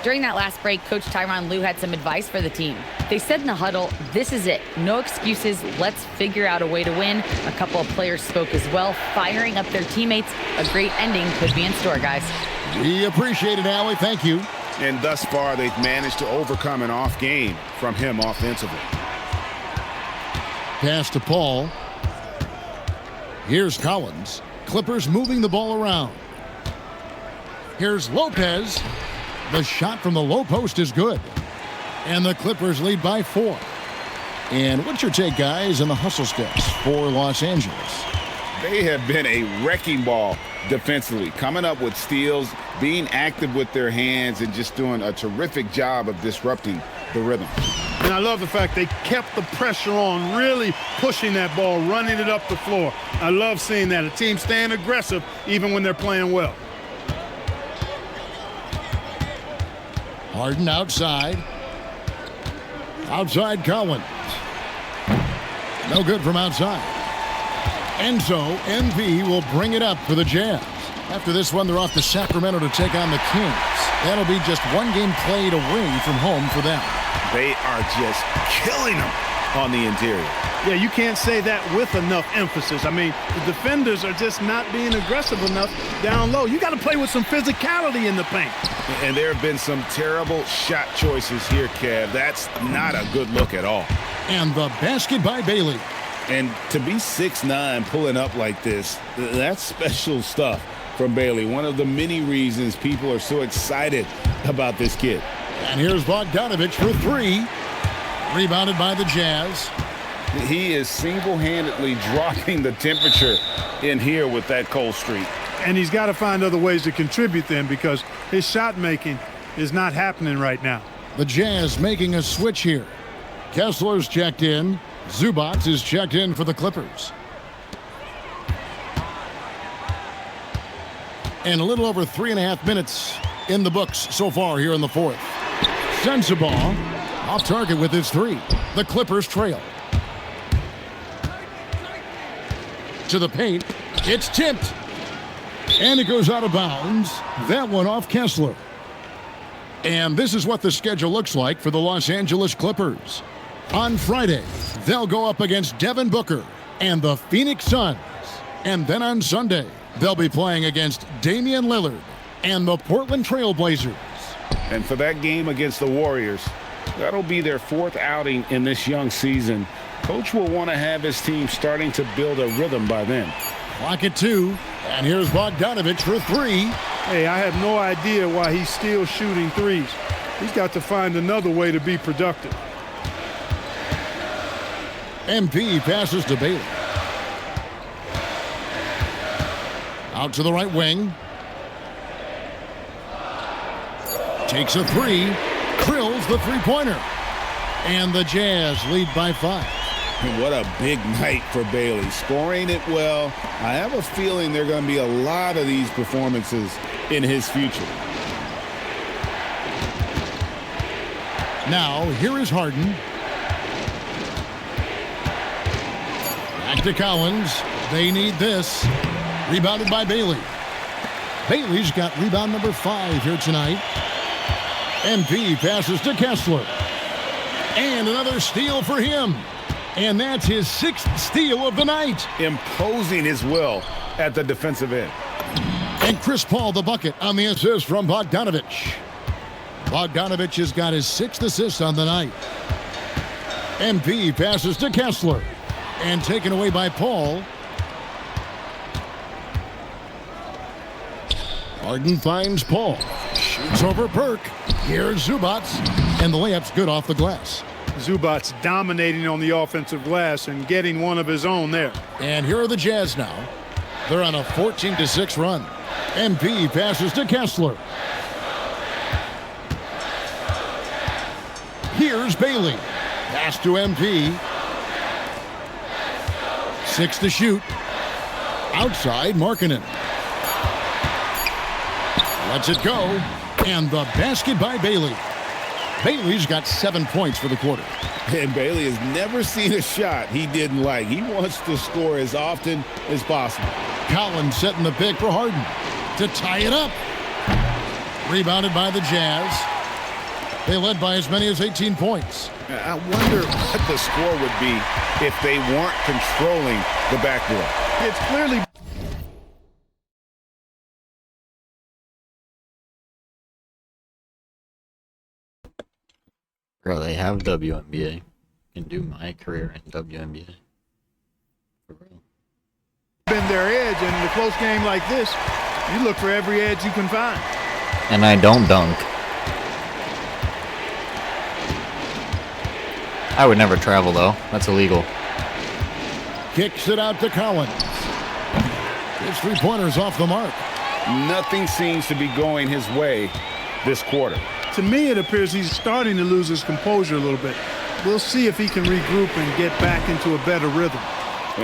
During that last break, Coach Tyronn Lue had some advice for the team. They said in the huddle, this is it. No excuses. Let's figure out a way to win. A couple of players spoke as well, firing up their teammates. A great ending could be in store, guys. We appreciate it, Allie. Thank you. And thus far, they've managed to overcome an off game from him offensively. Pass to Paul. Here's Collins. Clippers moving the ball around. Here's Lopez. The shot from the low post is good. And the Clippers lead by 4. And what's your take, guys, on the hustle steps for Los Angeles? They have been a wrecking ball defensively, coming up with steals, being active with their hands, and just doing a terrific job of disrupting the rhythm. And I love the fact they kept the pressure on, really pushing that ball, running it up the floor. I love seeing that. A team staying aggressive even when they're playing well. Harden outside. Outside Collins. No good from outside. And so MV will bring it up for the Jazz. After this one, they're off to Sacramento to take on the Kings. That'll be just one game played away from home for them. They are just killing them on the interior. Yeah, you can't say that with enough emphasis. I mean, the defenders are just not being aggressive enough down low. You got to play with some physicality in the paint. And there have been some terrible shot choices here, Kev. That's not a good look at all. And the basket by Bailey. And to be 6'9", pulling up like this, that's special stuff from Bailey. One of the many reasons people are so excited about this kid. And here's Bogdanovich for 3. Rebounded by the Jazz. He is single-handedly dropping the temperature in here with that cold streak. And he's got to find other ways to contribute then, because his shot making is not happening right now. The Jazz making a switch here. Kessler's checked in. Zubac is checked in for the Clippers. And a little over 3.5 minutes in the books so far here in the 4th. Sensabaugh off target with his 3. The Clippers trail. To the paint. It's tipped. And it goes out of bounds. That one off Kessler. And this is what the schedule looks like for the Los Angeles Clippers. On Friday, they'll go up against Devin Booker and the Phoenix Suns. And then on Sunday, they'll be playing against Damian Lillard and the Portland Trail Blazers. And for that game against the Warriors, that'll be their 4th outing in this young season. Coach will want to have his team starting to build a rhythm by then. Clock at 2, and here's Bogdanovich for 3. Hey, I have no idea why he's still shooting threes. He's got to find another way to be productive. MP passes to Bailey. Out to the right wing. Takes a three. Drills the three-pointer. And the Jazz lead by 5. What a big night for Bailey. Scoring it well. I have a feeling there are going to be a lot of these performances in his future. Now, here is Harden. Back to Collins. They need this. Rebounded by Bailey. Bailey's got rebound number 5 here tonight. MP passes to Kessler. And another steal for him. And that's his 6th steal of the night. Imposing his will at the defensive end. And Chris Paul the bucket on the assist from Bogdanovich. Bogdanovich has got his 6th assist on the night. MP passes to Kessler. And taken away by Paul. Harden finds Paul. Shoots over Burke. Here's Zubats. And the layup's good off the glass. Zubats dominating on the offensive glass and getting one of his own there. And here are the Jazz now. They're on a 14-6 run. MP passes to Kessler. Here's Bailey. Pass to MP. 6 to shoot. Outside, Markkanen. Lets it go. And the basket by Bailey. Bailey's got 7 points for the quarter. And Bailey has never seen a shot he didn't like. He wants to score as often as possible. Collins setting the pick for Harden to tie it up. Rebounded by the Jazz. They led by as many as 18 points. I wonder what the score would be if they weren't controlling the backboard. It's clearly... Bro, they have WNBA. Can do Mycareer in WNBA. For real. Been their edge, and in a close game like this, you look for every edge you can find. And I don't dunk. I would never travel though. That's illegal. Kicks it out to Collins. His three-pointer's off the mark. Nothing seems to be going his way this quarter. To me, it appears he's starting to lose his composure a little bit. We'll see if he can regroup and get back into a better rhythm.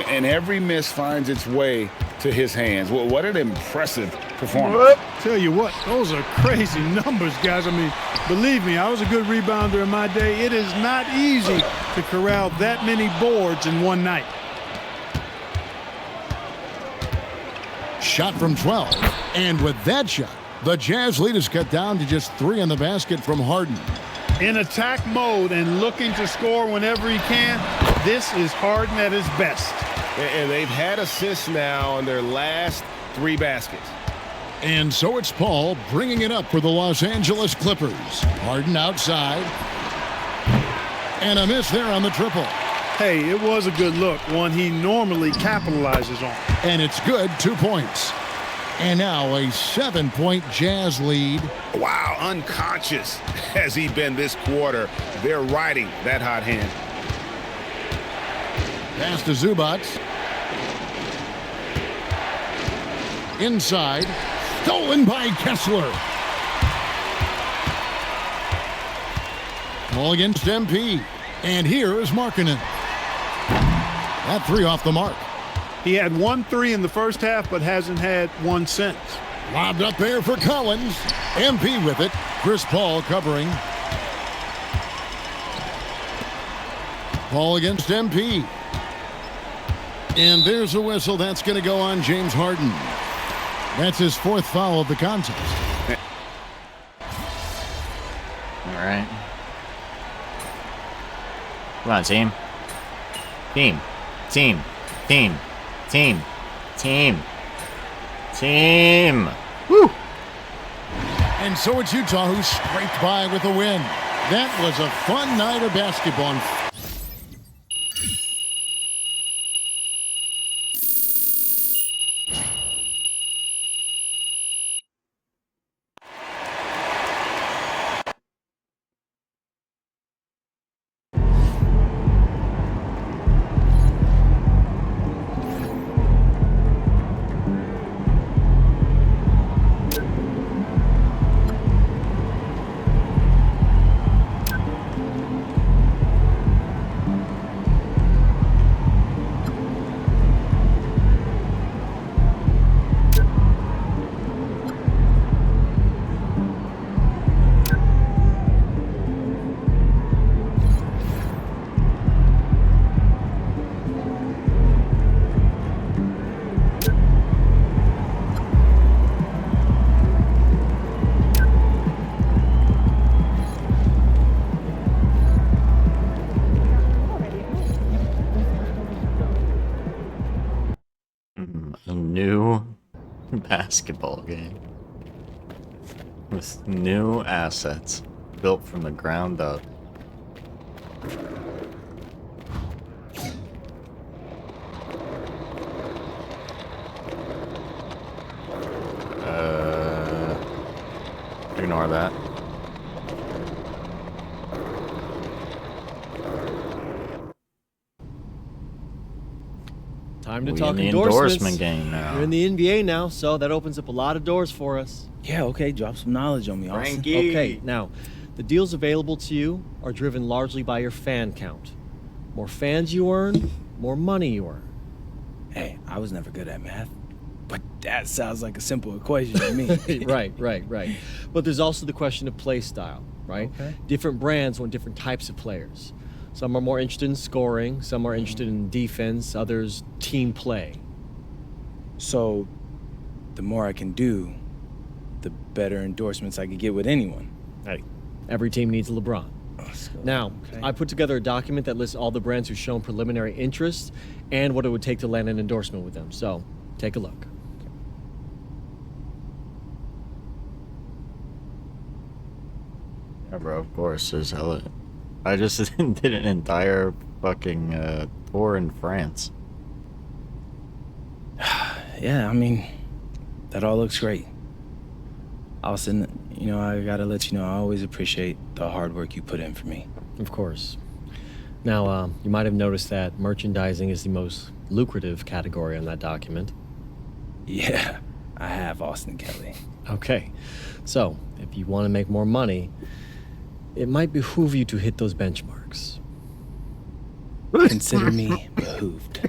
And every miss finds its way to his hands. Well, what an impressive performance. Tell you what, those are crazy numbers, guys. I mean, believe me, I was a good rebounder in my day. It is not easy to corral that many boards in one night. Shot from 12. And with that shot, the Jazz lead is cut down to just 3 on the basket from Harden. In attack mode and looking to score whenever he can, this is Harden at his best. And they've had assists now on their last 3 baskets. And so it's Paul bringing it up for the Los Angeles Clippers. Harden outside. And a miss there on the triple. Hey, it was a good look, one he normally capitalizes on. And it's good, 2 points. And now a 7-point Jazz lead. Wow, unconscious has he been this quarter. They're riding that hot hand. Pass to Zubats. Inside. Stolen by Kessler. Ball against MP. And here is Markkanen. That 3 off the mark. He had 1 3 in the first half, but hasn't had one since. Lobbed up there for Collins. MP with it. Chris Paul covering. Paul against MP. And there's a whistle. That's going to go on James Harden. That's his 4th foul of the contest. All right. Come on, team. Team. Team. Team. Team. Team. Team. Woo! And so it's Utah who scraped by with a win. That was a fun night of basketball. new basketball game with new assets built from the ground up. Ignore that. Time to We talk in the endorsements. endorsement game now. You're in the NBA now, so that opens up a lot of doors for us. Yeah, okay, drop some knowledge on me, Austin. Frankie. Okay, now, the deals available to you are driven largely by your fan count. More fans you earn, more money you earn. Hey, I was never good at math, but that sounds like a simple equation to me. Right. But there's also the question of play style, right? Okay. Different brands want different types of players. Some are more interested in scoring, some are interested in defense, others team play. So, the more I can do, the better endorsements I can get with anyone. Hey, every team needs a LeBron. Now, I put together a document that lists all the brands who've shown preliminary interest and what it would take to land an endorsement with them. So, take a look. Yeah, bro, of course, there's hella. I just did an entire fucking tour in France. Yeah, I mean, that all looks great. Austin, I gotta let you know, I always appreciate the hard work you put in for me. Of course. Now, you might have noticed that merchandising is the most lucrative category on that document. Yeah, I have, Austin Kelly. Okay, so if you want to make more money, it might behoove you to hit those benchmarks. Consider me behooved.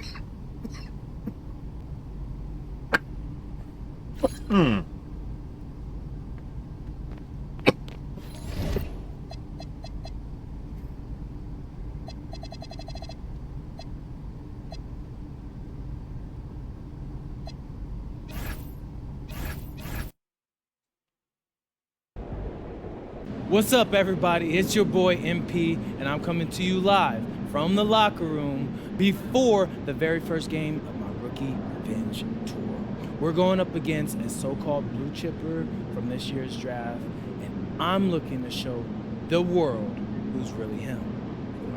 What's up, everybody? It's your boy MP, and I'm coming to you live from the locker room before the very first game of my rookie revenge tour. We're going up against a so-called blue chipper from this year's draft, and I'm looking to show the world who's really him.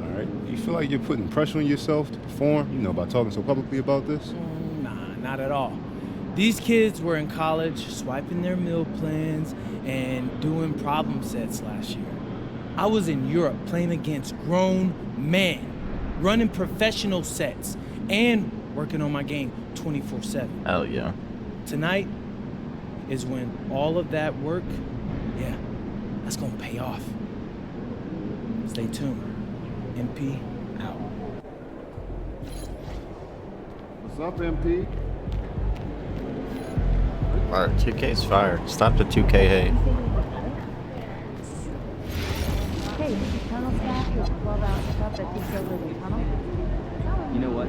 All right. You feel like you're putting pressure on yourself to perform, by talking so publicly about this? Nah, not at all. These kids were in college swiping their meal plans and doing problem sets last year. I was in Europe playing against grown men, running professional sets, and working on my game 24/7. Hell yeah. Tonight is when all of that work, that's gonna pay off. Stay tuned. MP out. What's up, MP? Alright, 2K's fire. Stop the 2K hate. Hey, this is tunnel staff. You have 12-hour stuff that takes over the tunnel. You know what?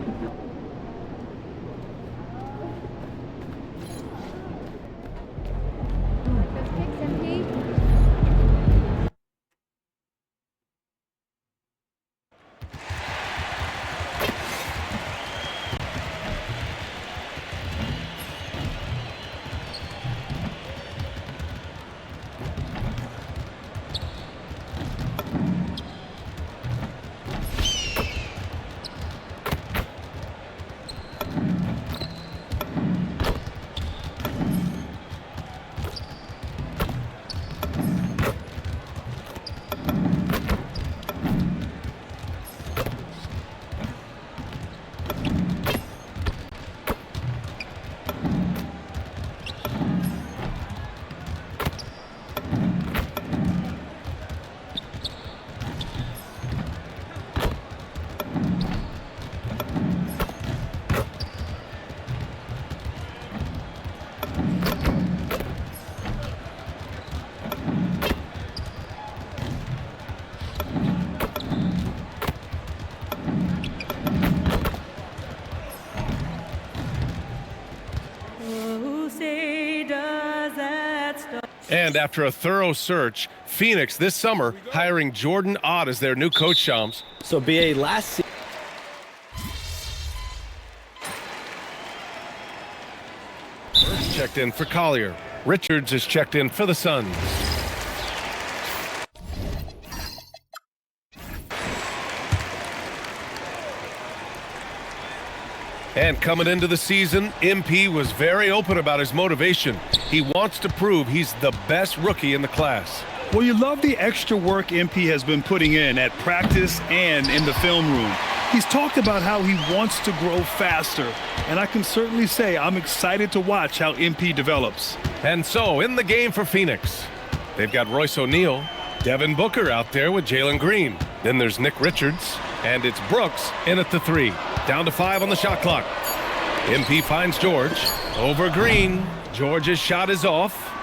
And after a thorough search, Phoenix this summer hiring Jordan Ott as their new coach, Shams. So BA last season. checked in for Collier. Richards is checked in for the Suns. And coming into the season, MP was very open about his motivation. He wants to prove he's the best rookie in the class. Well, you love the extra work MP has been putting in at practice and in the film room. He's talked about how he wants to grow faster, and I can certainly say I'm excited to watch how MP develops. And so, in the game for Phoenix, they've got Royce O'Neal, Devin Booker out there with Jalen Green. Then there's Nick Richards, and it's Brooks in at the 3. Down to 5 on the shot clock. MP finds George. Over Green. George's shot is off.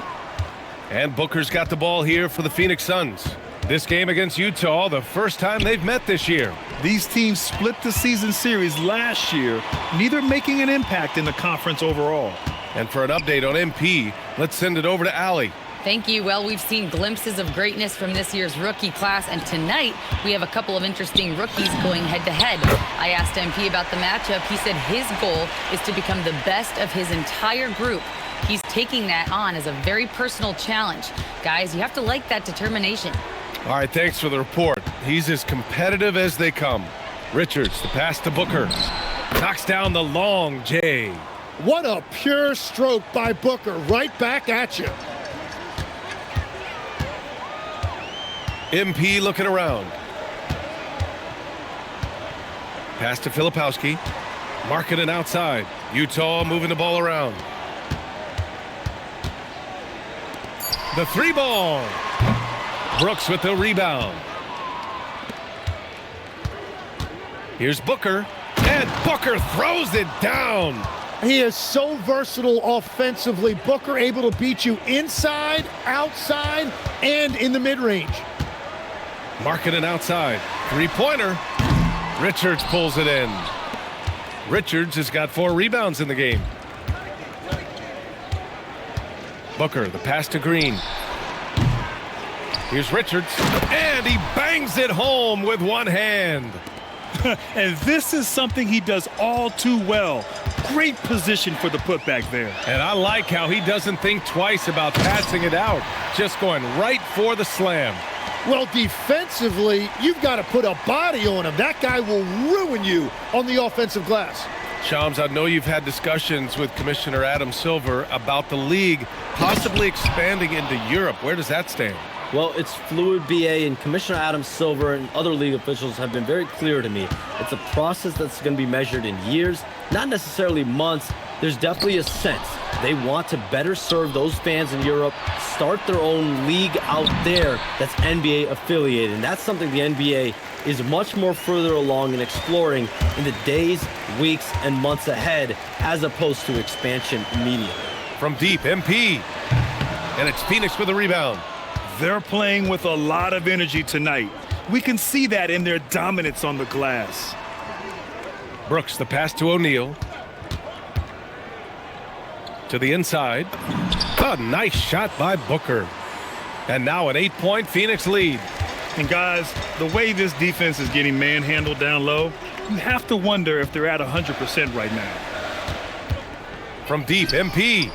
And Booker's got the ball here for the Phoenix Suns. This game against Utah, the first time they've met this year. These teams split the season series last year, neither making an impact in the conference overall. And for an update on MP, let's send it over to Allie. Thank you. Well, we've seen glimpses of greatness from this year's rookie class, and tonight we have a couple of interesting rookies going head-to-head. I asked MP about the matchup. He said his goal is to become the best of his entire group. He's taking that on as a very personal challenge. Guys, you have to like that determination. All right, thanks for the report. He's as competitive as they come. Richards, the pass to Booker. Knocks down the long J. What a pure stroke by Booker. Right back at you. MP looking around. Pass to Filipowski. Marketing outside. Utah moving the ball around. The 3 ball. Brooks with the rebound. Here's Booker. And Booker throws it down. He is so versatile offensively. Booker able to beat you inside, outside, and in the mid-range. Marketing outside. 3-pointer. Richards pulls it in. Richards has got 4 rebounds in the game. Booker, the pass to Green. Here's Richards. And he bangs it home with one hand. And this is something he does all too well. Great position for the putback there. And I like how he doesn't think twice about passing it out. Just going right for the slam. Well, defensively, you've got to put a body on him. That guy will ruin you on the offensive glass. Shams, I know you've had discussions with Commissioner Adam Silver about the league possibly expanding into Europe. Where does that stand? Well, it's fluid, BA, and Commissioner Adam Silver and other league officials have been very clear to me. It's a process that's going to be measured in years, not necessarily months. There's definitely a sense they want to better serve those fans in Europe, start their own league out there that's NBA affiliated. And that's something the NBA is much more further along in exploring in the days, weeks, and months ahead, as opposed to expansion immediately. From deep, MP. And it's Phoenix with a rebound. They're playing with a lot of energy tonight. We can see that in their dominance on the glass. Brooks, the pass to O'Neal. To the inside. A nice shot by Booker. And now an 8-point Phoenix lead. And guys, the way this defense is getting manhandled down low, you have to wonder if they're at 100% right now. From deep, MP.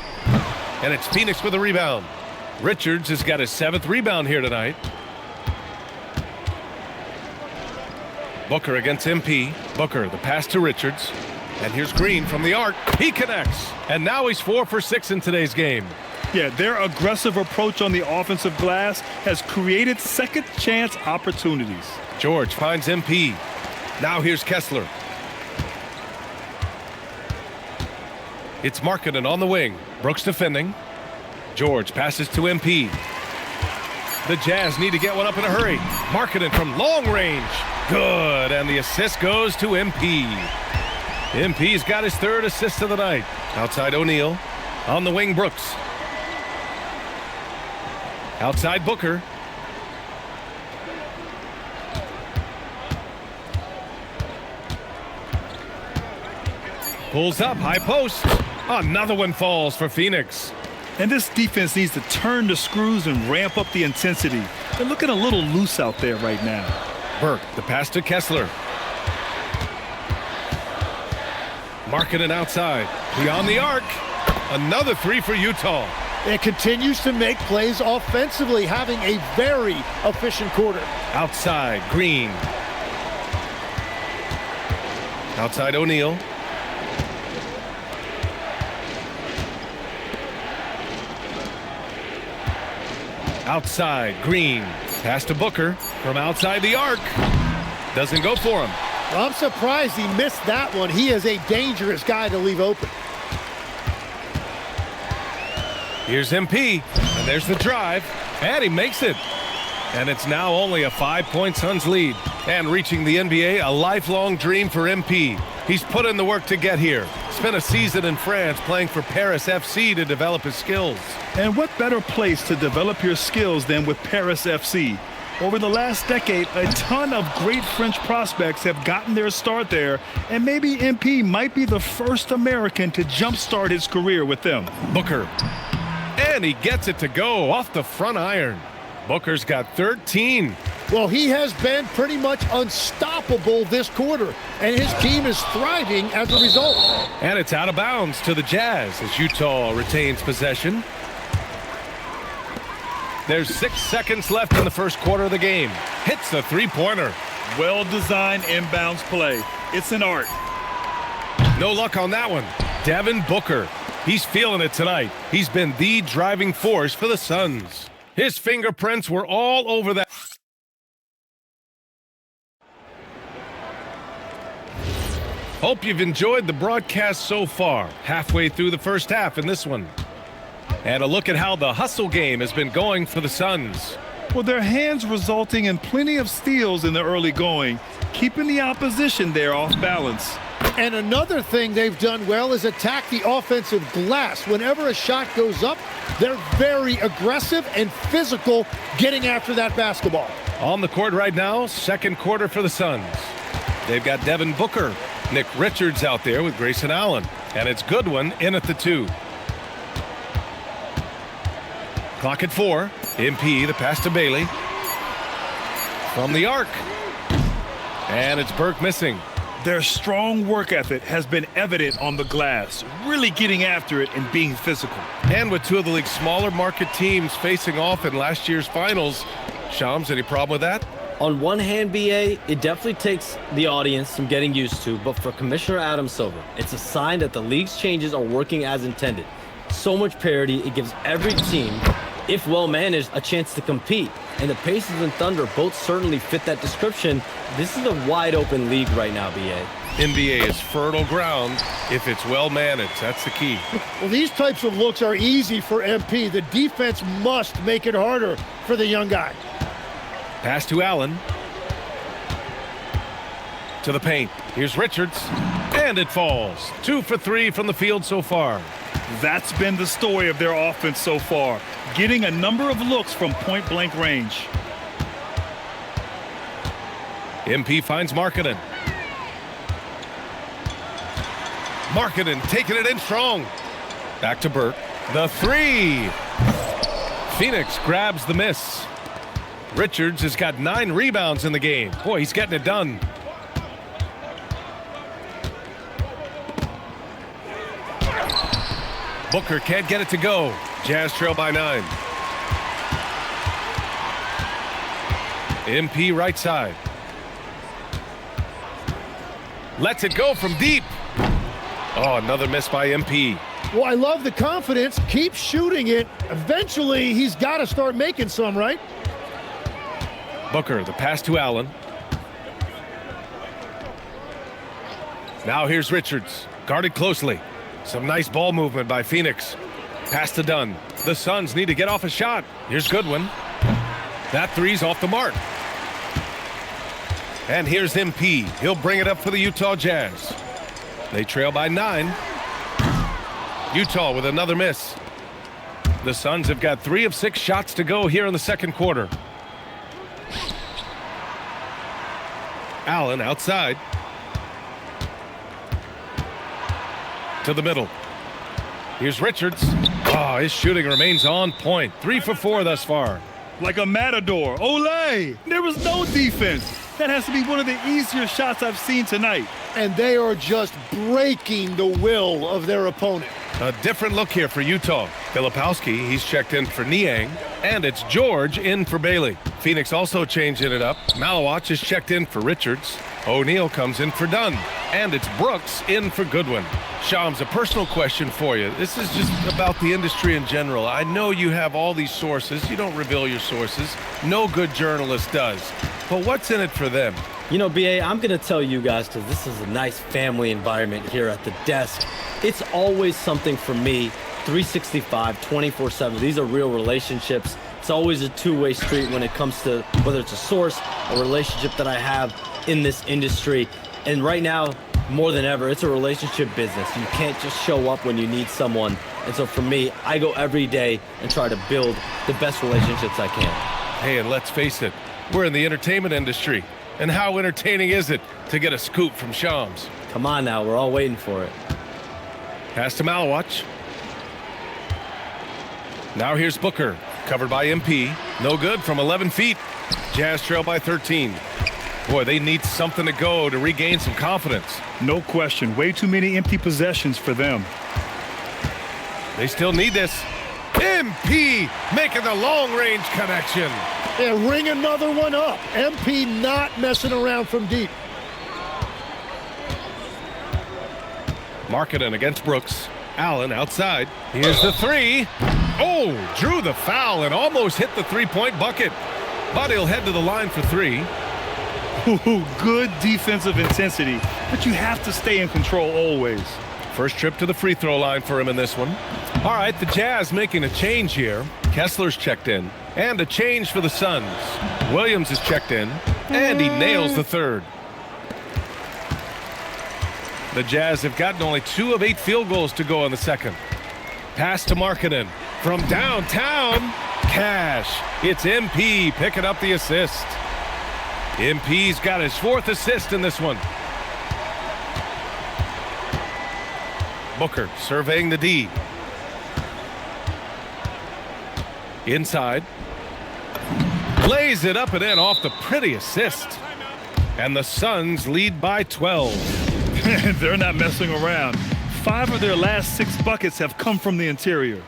And it's Phoenix with a rebound. Richards has got his 7th rebound here tonight. Booker against MP. Booker, the pass to Richards. And here's Green from the arc. He connects. And now he's 4 for 6 in today's game. Yeah, their aggressive approach on the offensive glass has created second chance opportunities. George finds MP. Now here's Kessler. It's Markkanen on the wing. Brooks defending. George passes to MP. The Jazz need to get one up in a hurry. Markkanen from long range. Good, and the assist goes to MP. MP's got his 3rd assist of the night. Outside O'Neal. On the wing, Brooks. Outside Booker. Pulls up, high post. Another one falls for Phoenix. And this defense needs to turn the screws and ramp up the intensity. They're looking a little loose out there right now. Burke, the pass to Kessler. Markkanen outside. Beyond the arc. Another three for Utah. And continues to make plays offensively, having a very efficient quarter. Outside, Green. Outside, O'Neal. Outside, Green. Pass to Booker from outside the arc. Doesn't go for him. Well, I'm surprised he missed that one. He is a dangerous guy to leave open. Here's MP, and there's the drive, and he makes it. And it's now only a 5-point Suns lead. And reaching the NBA, a lifelong dream for MP. He's put in the work to get here. Spent a season in France playing for Paris FC to develop his skills. And what better place to develop your skills than with Paris FC? Over the last decade, a ton of great French prospects have gotten their start there, and maybe MP might be the first American to jumpstart his career with them. Booker. And he gets it to go off the front iron. Booker's got 13. Well, he has been pretty much unstoppable this quarter, and his team is thriving as a result. And it's out of bounds to the Jazz as Utah retains possession. There's 6 seconds left in the first quarter of the game. Hits the three-pointer. Well-designed inbounds play. It's an art. No luck on that one. Devin Booker. He's feeling it tonight. He's been the driving force for the Suns. His fingerprints were all over that. Hope you've enjoyed the broadcast so far. Halfway through the first half in this one. And a look at how the hustle game has been going for the Suns. Well, their hands resulting in plenty of steals in the early going, keeping the opposition there off balance. And another thing they've done well is attack the offensive glass. Whenever a shot goes up, they're very aggressive and physical getting after that basketball. On the court right now, second quarter for the Suns. They've got Devin Booker, Nick Richards out there with Grayson Allen. And it's Goodwin in at the 2. Clock at 4. MP, the pass to Bailey. From the arc. And it's Burke missing. Their strong work ethic has been evident on the glass, really getting after it and being physical. And with two of the league's smaller market teams facing off in last year's finals, Shams, any problem with that? On one hand, BA, it definitely takes the audience some getting used to, but for Commissioner Adam Silver, it's a sign that the league's changes are working as intended. So much parity, it gives every team, if well managed, a chance to compete. And the Pacers and Thunder both certainly fit that description. This is a wide open league right now, BA. NBA is fertile ground if it's well managed. That's the key. Well, these types of looks are easy for MP. The defense must make it harder for the young guy. Pass to Allen. To the paint. Here's Richards. And it falls. 2 for 3 from the field so far. That's been the story of their offense so far, getting a number of looks from point-blank range. MP finds Markkanen. Markkanen taking it in strong. Back to Burke. The 3. Phoenix grabs the miss. Richards has got 9 rebounds in the game. Boy, he's getting it done. Booker can't get it to go. Jazz trail by 9. MP right side. Lets it go from deep. Oh, another miss by MP. Well, I love the confidence. Keep shooting it. Eventually, he's got to start making some, right? Booker, the pass to Allen. Now here's Richards. Guarded closely. Some nice ball movement by Phoenix. Pass to Dunn. The Suns need to get off a shot. Here's Goodwin. That 3's off the mark. And here's MP. He'll bring it up for the Utah Jazz. They trail by 9. Utah with another miss. The Suns have got 3 of 6 shots to go here in the second quarter. Allen outside. To the middle. Here's Richards. Oh, his shooting remains on point. 3 for 4 thus far. Like a matador. Olé! There was no defense. That has to be one of the easier shots I've seen tonight. And they are just breaking the will of their opponent. A different look here for Utah. Filipowski, he's checked in for Niang, and it's George in for Bailey. Phoenix also changing it up. Malawach is checked in for Richards. O'Neal comes in for Dunn, and it's Brooks in for Goodwin. Shams, a personal question for you. This is just about the industry in general. I know you have all these sources. You don't reveal your sources. No good journalist does. But what's in it for them? You know, BA, I'm going to tell you guys, because this is a nice family environment here at the desk. It's always something for me, 365, 24/7. These are real relationships. It's always a two-way street when it comes to whether it's a source, a relationship that I have in this industry. And right now, more than ever, it's a relationship business. You can't just show up when you need someone. And so for me, I go every day and try to build the best relationships I can. Hey, and let's face it, we're in the entertainment industry. And how entertaining is it to get a scoop from Shams? Come on now, we're all waiting for it. Pass to Malawach. Now here's Booker, covered by MP. No good from 11 feet. Jazz trail by 13. Boy, they need something to go to regain some confidence. No question. Way too many empty possessions for them. They still need this. MP making the long-range connection. Yeah, ring another one up. MP not messing around from deep. Marketing against Brooks. Allen outside. Here's the three. Oh, drew the foul and almost hit the three-point bucket. But he'll head to the line for three. Ooh, good defensive intensity, but you have to stay in control always. First trip to the free throw line for him in this one. All right, the Jazz making a change here. Kessler's checked in. And a change for the Suns. Williams is checked in. And he nails the third. The Jazz have gotten only 2 of 8 field goals to go in the second. Pass to Markkanen. From downtown, Cash. It's MP picking up the assist. MP's got his 4th assist in this one. Booker surveying the D. Inside. Lays it up and in off the pretty assist. And the Suns lead by 12. They're not messing around. 5 of their last 6 buckets have come from the interior.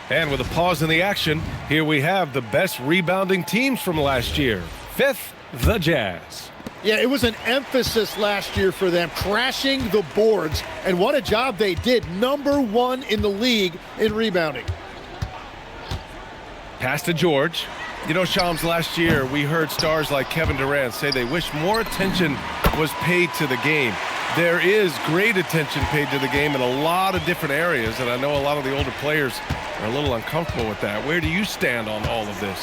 And with a pause in the action, here we have the best rebounding teams from last year. 5th, the Jazz. Yeah, it was an emphasis last year for them, crashing the boards. And what a job they did. Number 1 in the league in rebounding. Pass to George. You know, Shams, last year we heard stars like Kevin Durant say they wish more attention was paid to the game. There is great attention paid to the game in a lot of different areas, and I know a lot of the older players are a little uncomfortable with that. Where do you stand on all of this?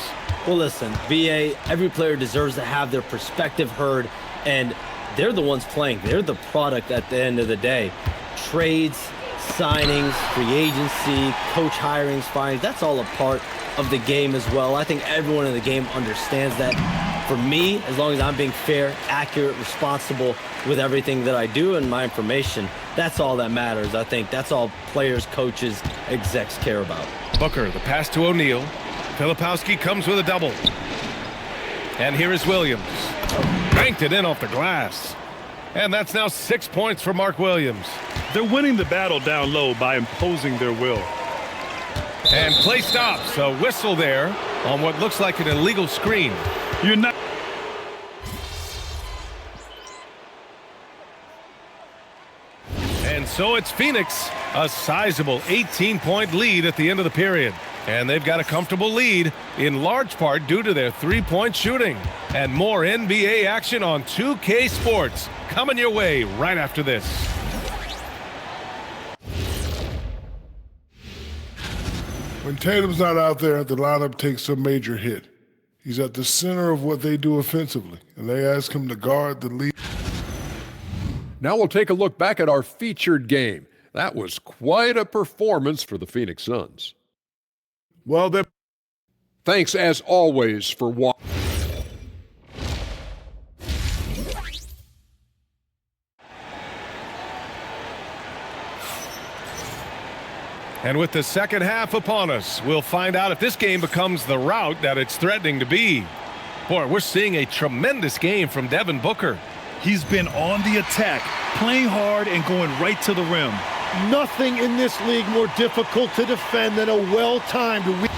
Well, listen, BA, every player deserves to have their perspective heard, and they're the ones playing. They're the product at the end of the day. Trades, signings, free agency, coach hirings, firings, that's all a part of the game as well. I think everyone in the game understands that. For me, as long as I'm being fair, accurate, responsible with everything that I do and my information, that's all that matters. I think that's all players, coaches, execs care about. Booker, the pass to O'Neal. Filipowski comes with a double. And here is Williams. Banked it in off the glass. And that's now 6 points for Mark Williams. They're winning the battle down low by imposing their will. And play stops. A whistle there on what looks like an illegal screen. You're not. And so it's Phoenix, a sizable 18-point lead at the end of the period. And they've got a comfortable lead, in large part due to their three-point shooting. And more NBA action on 2K Sports coming your way right after this. When Tatum's not out there, the lineup takes a major hit. He's at the center of what they do offensively, and they ask him to guard the lead. Now we'll take a look back at our featured game. That was quite a performance for the Phoenix Suns. Well, thanks as always for watching. And with the second half upon us, we'll find out if this game becomes the rout that it's threatening to be. Boy, we're seeing a tremendous game from Devin Booker. He's been on the attack, playing hard and going right to the rim. Nothing in this league more difficult to defend than a well-timed weak.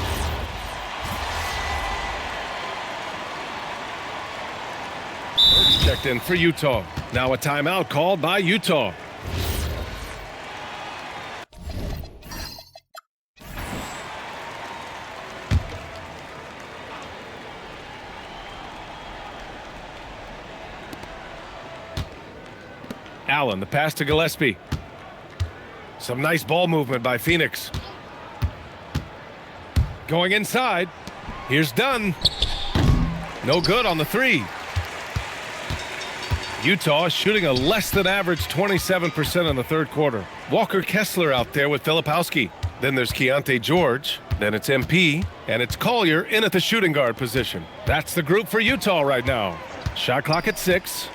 Checked in for Utah. Now a timeout called by Utah. Allen, the pass to Gillespie. Some nice ball movement by Phoenix. Going inside. Here's Dunn. No good on the three. Utah shooting a less than average 27% in the third quarter. Walker Kessler out there with Filipowski. Then there's Keontae George. Then it's MP. And it's Collier in at the shooting guard position. That's the group for Utah right now. Shot clock at 6.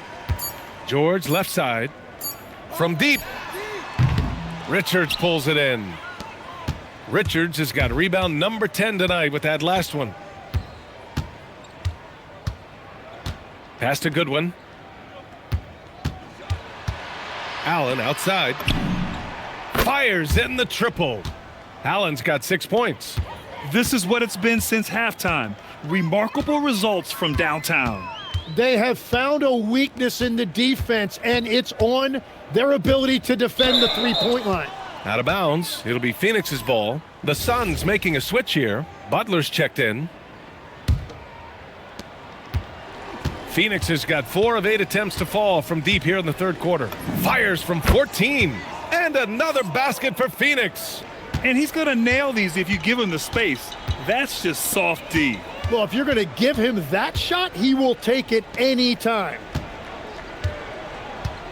George left side. From deep. Richards pulls it in. Richards has got rebound number 10 tonight with that last one. Pass to Goodwin. Allen outside. Fires in the triple. Allen's got 6 points. This is what it's been since halftime. Remarkable results from downtown. They have found a weakness in the defense, and it's on their ability to defend the three-point line. Out of bounds. It'll be Phoenix's ball. The Suns making a switch here. Butler's checked in. Phoenix has got 4 of 8 attempts to fall from deep here in the third quarter. Fires from 14. And another basket for Phoenix. And he's going to nail these if you give him the space. That's just soft D. Well, if you're going to give him that shot, he will take it any time.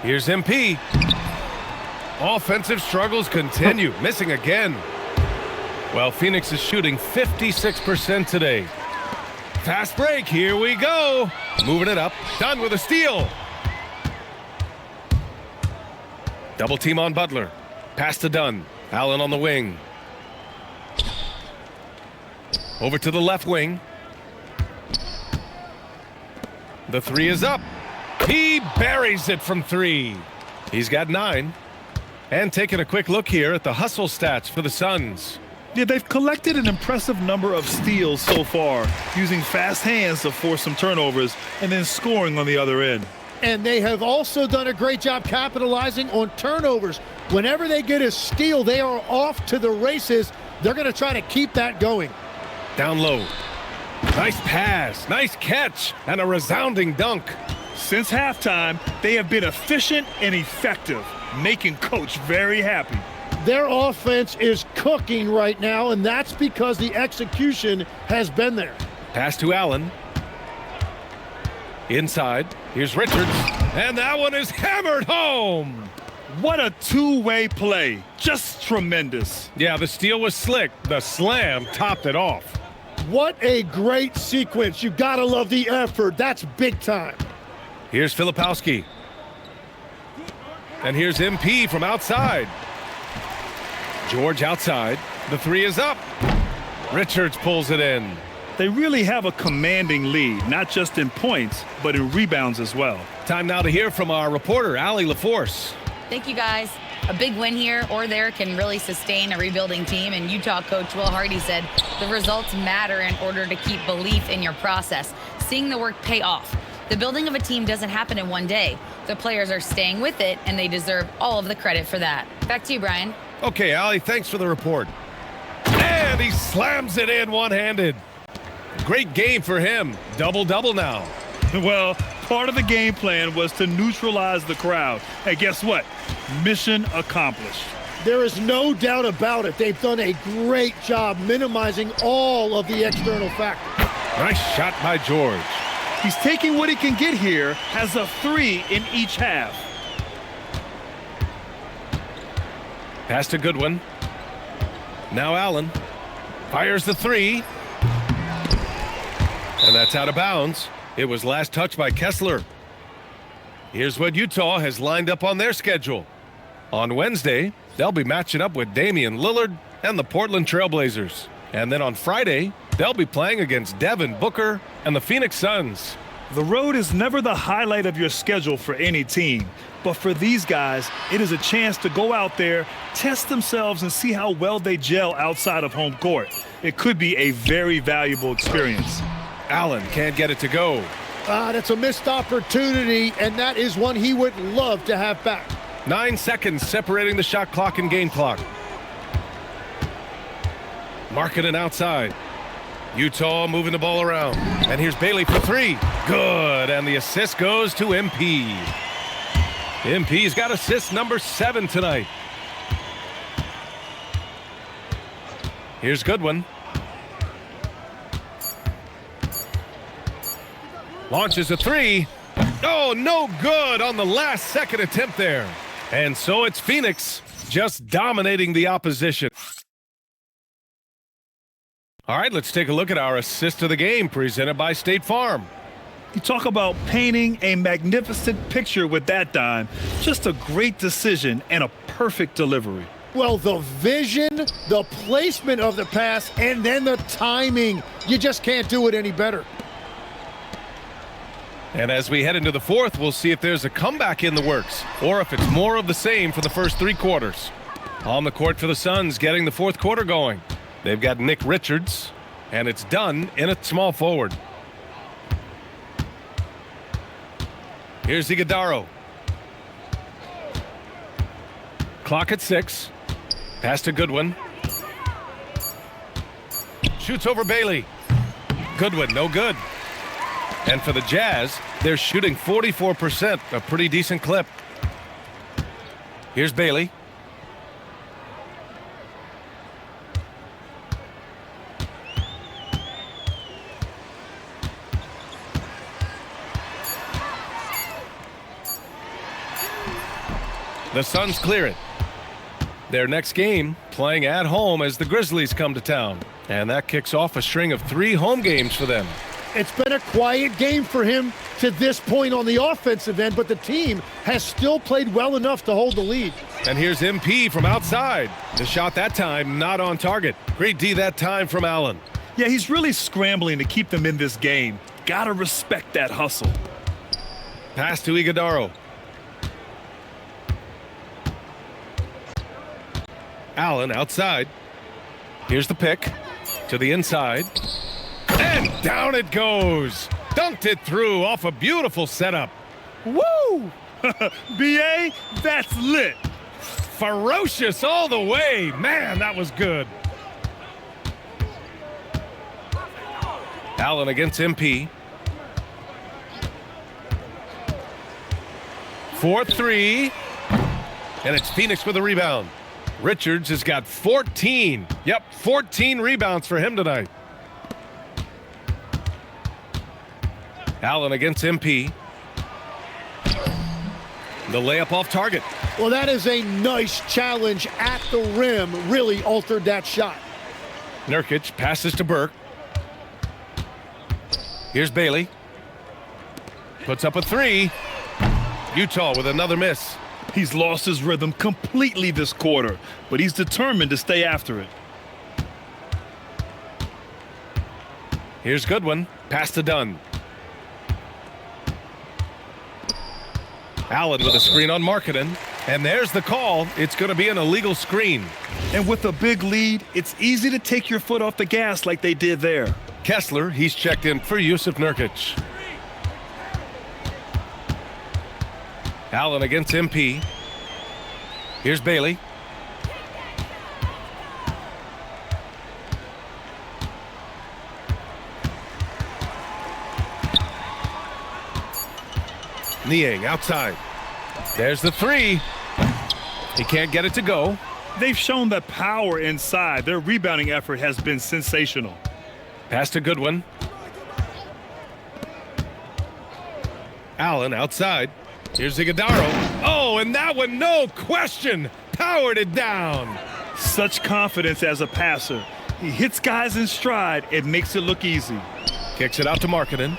Here's MP. Offensive struggles continue. Missing again. Well, Phoenix is shooting 56% today. Fast break. Here we go. Moving it up. Done with a steal. Double team on Butler. Pass to Dunn. Allen on the wing. Over to the left wing. The three is up. He buries it from 3. He's got 9. And taking a quick look here at the hustle stats for the Suns. Yeah, they've collected an impressive number of steals so far, using fast hands to force some turnovers and then scoring on the other end. And they have also done a great job capitalizing on turnovers. Whenever they get a steal, they are off to the races. They're going to try to keep that going. Down low. Nice pass, nice catch, and a resounding dunk. Since halftime, they have been efficient and effective, making Coach very happy. Their offense is cooking right now, and that's because the execution has been there. Pass to Allen. Inside. Here's Richards. And that one is hammered home. What a two-way play. Just tremendous. Yeah, the steal was slick. The slam topped it off. What a great sequence. You gotta love the effort. That's big time. Here's Filipowski. And here's MP from outside. George outside. The three is up. Richards pulls it in. They really have a commanding lead, not just in points, but in rebounds as well. Time now to hear from our reporter, Allie LaForce. Thank you, guys. A big win here or there can really sustain a rebuilding team, and Utah coach Will Hardy said the results matter in order to keep belief in your process, seeing the work pay off. The building of a team doesn't happen in one day. The players are staying with it, and they deserve all of the credit for that. Back to you, Brian. Okay, Allie, thanks for the report. And he slams it in one-handed. Great game for him. Double-double now. Well, part of the game plan was to neutralize the crowd. And guess what? Mission accomplished. There is no doubt about it. They've done a great job minimizing all of the external factors. Nice shot by George. He's taking what he can get here, has a 3 in each half. Pass to Goodwin. Now Allen fires the 3. And that's out of bounds. It was last touched by Kessler. Here's what Utah has lined up on their schedule. On Wednesday, they'll be matching up with Damian Lillard and the Portland Trailblazers. And then on Friday, they'll be playing against Devin Booker and the Phoenix Suns. The road is never the highlight of your schedule for any team. But for these guys, it is a chance to go out there, test themselves, and see how well they gel outside of home court. It could be a very valuable experience. Allen can't get it to go. That's a missed opportunity, and that is one he would love to have back. 9 seconds separating the shot clock and game clock. Markkanen outside. Utah moving the ball around. And here's Bailey for three. Good. And the assist goes to MP. MP's got assist number 7 tonight. Here's Goodwin. Launches a three. Oh, no good on the last second attempt there. And so it's Phoenix just dominating the opposition. All right, let's take a look at our assist of the game presented by State Farm. You talk about painting a magnificent picture with that dime. Just a great decision and a perfect delivery. Well, the vision, the placement of the pass, and then the timing. You just can't do it any better. And as we head into the fourth, we'll see if there's a comeback in the works or if it's more of the same for the first 3 quarters. On the court for the Suns, getting the fourth quarter going. They've got Nick Richards, and it's done in a small forward. Here's Iguodaro. Clock at 6. Pass to Goodwin. Shoots over Bailey. Goodwin, no good. And for the Jazz, they're shooting 44%, a pretty decent clip. Here's Bailey. The Suns clear it. Their next game playing at home as the Grizzlies come to town. And that kicks off a string of 3 home games for them. It's been a quiet game for him to this point on the offensive end, but the team has still played well enough to hold the lead. And here's MP from outside. The shot that time not on target. Great D that time from Allen. Yeah, he's really scrambling to keep them in this game. Gotta respect that hustle. Pass to Iguodaro. Allen outside. Here's the pick to the inside. And down it goes. Dunked it through off a beautiful setup. Woo! BA, that's lit. Ferocious all the way. Man, that was good. Allen against MP. 4-3. And it's Phoenix with a rebound. Richards has got 14. Yep, 14 rebounds for him tonight. Allen against MP. The layup off target. Well, that is a nice challenge at the rim. Really altered that shot. Nurkic passes to Burke. Here's Bailey. Puts up a 3. Utah with another miss. He's lost his rhythm completely this quarter, but he's determined to stay after it. Here's Goodwin. Pass to Dunn. Allen with a screen on Markkanen. And there's the call. It's going to be an illegal screen. And with a big lead, it's easy to take your foot off the gas like they did there. Kessler, he's checked in for Yusuf Nurkic. Allen against MP. Here's Bailey. Niang outside. There's the 3. He can't get it to go. They've shown that power inside. Their rebounding effort has been sensational. Pass to Goodwin. Allen outside. Here's Iguodaro. Oh, and that one, no question, powered it down. Such confidence as a passer. He hits guys in stride. It makes it look easy. Kicks it out to Markkanen.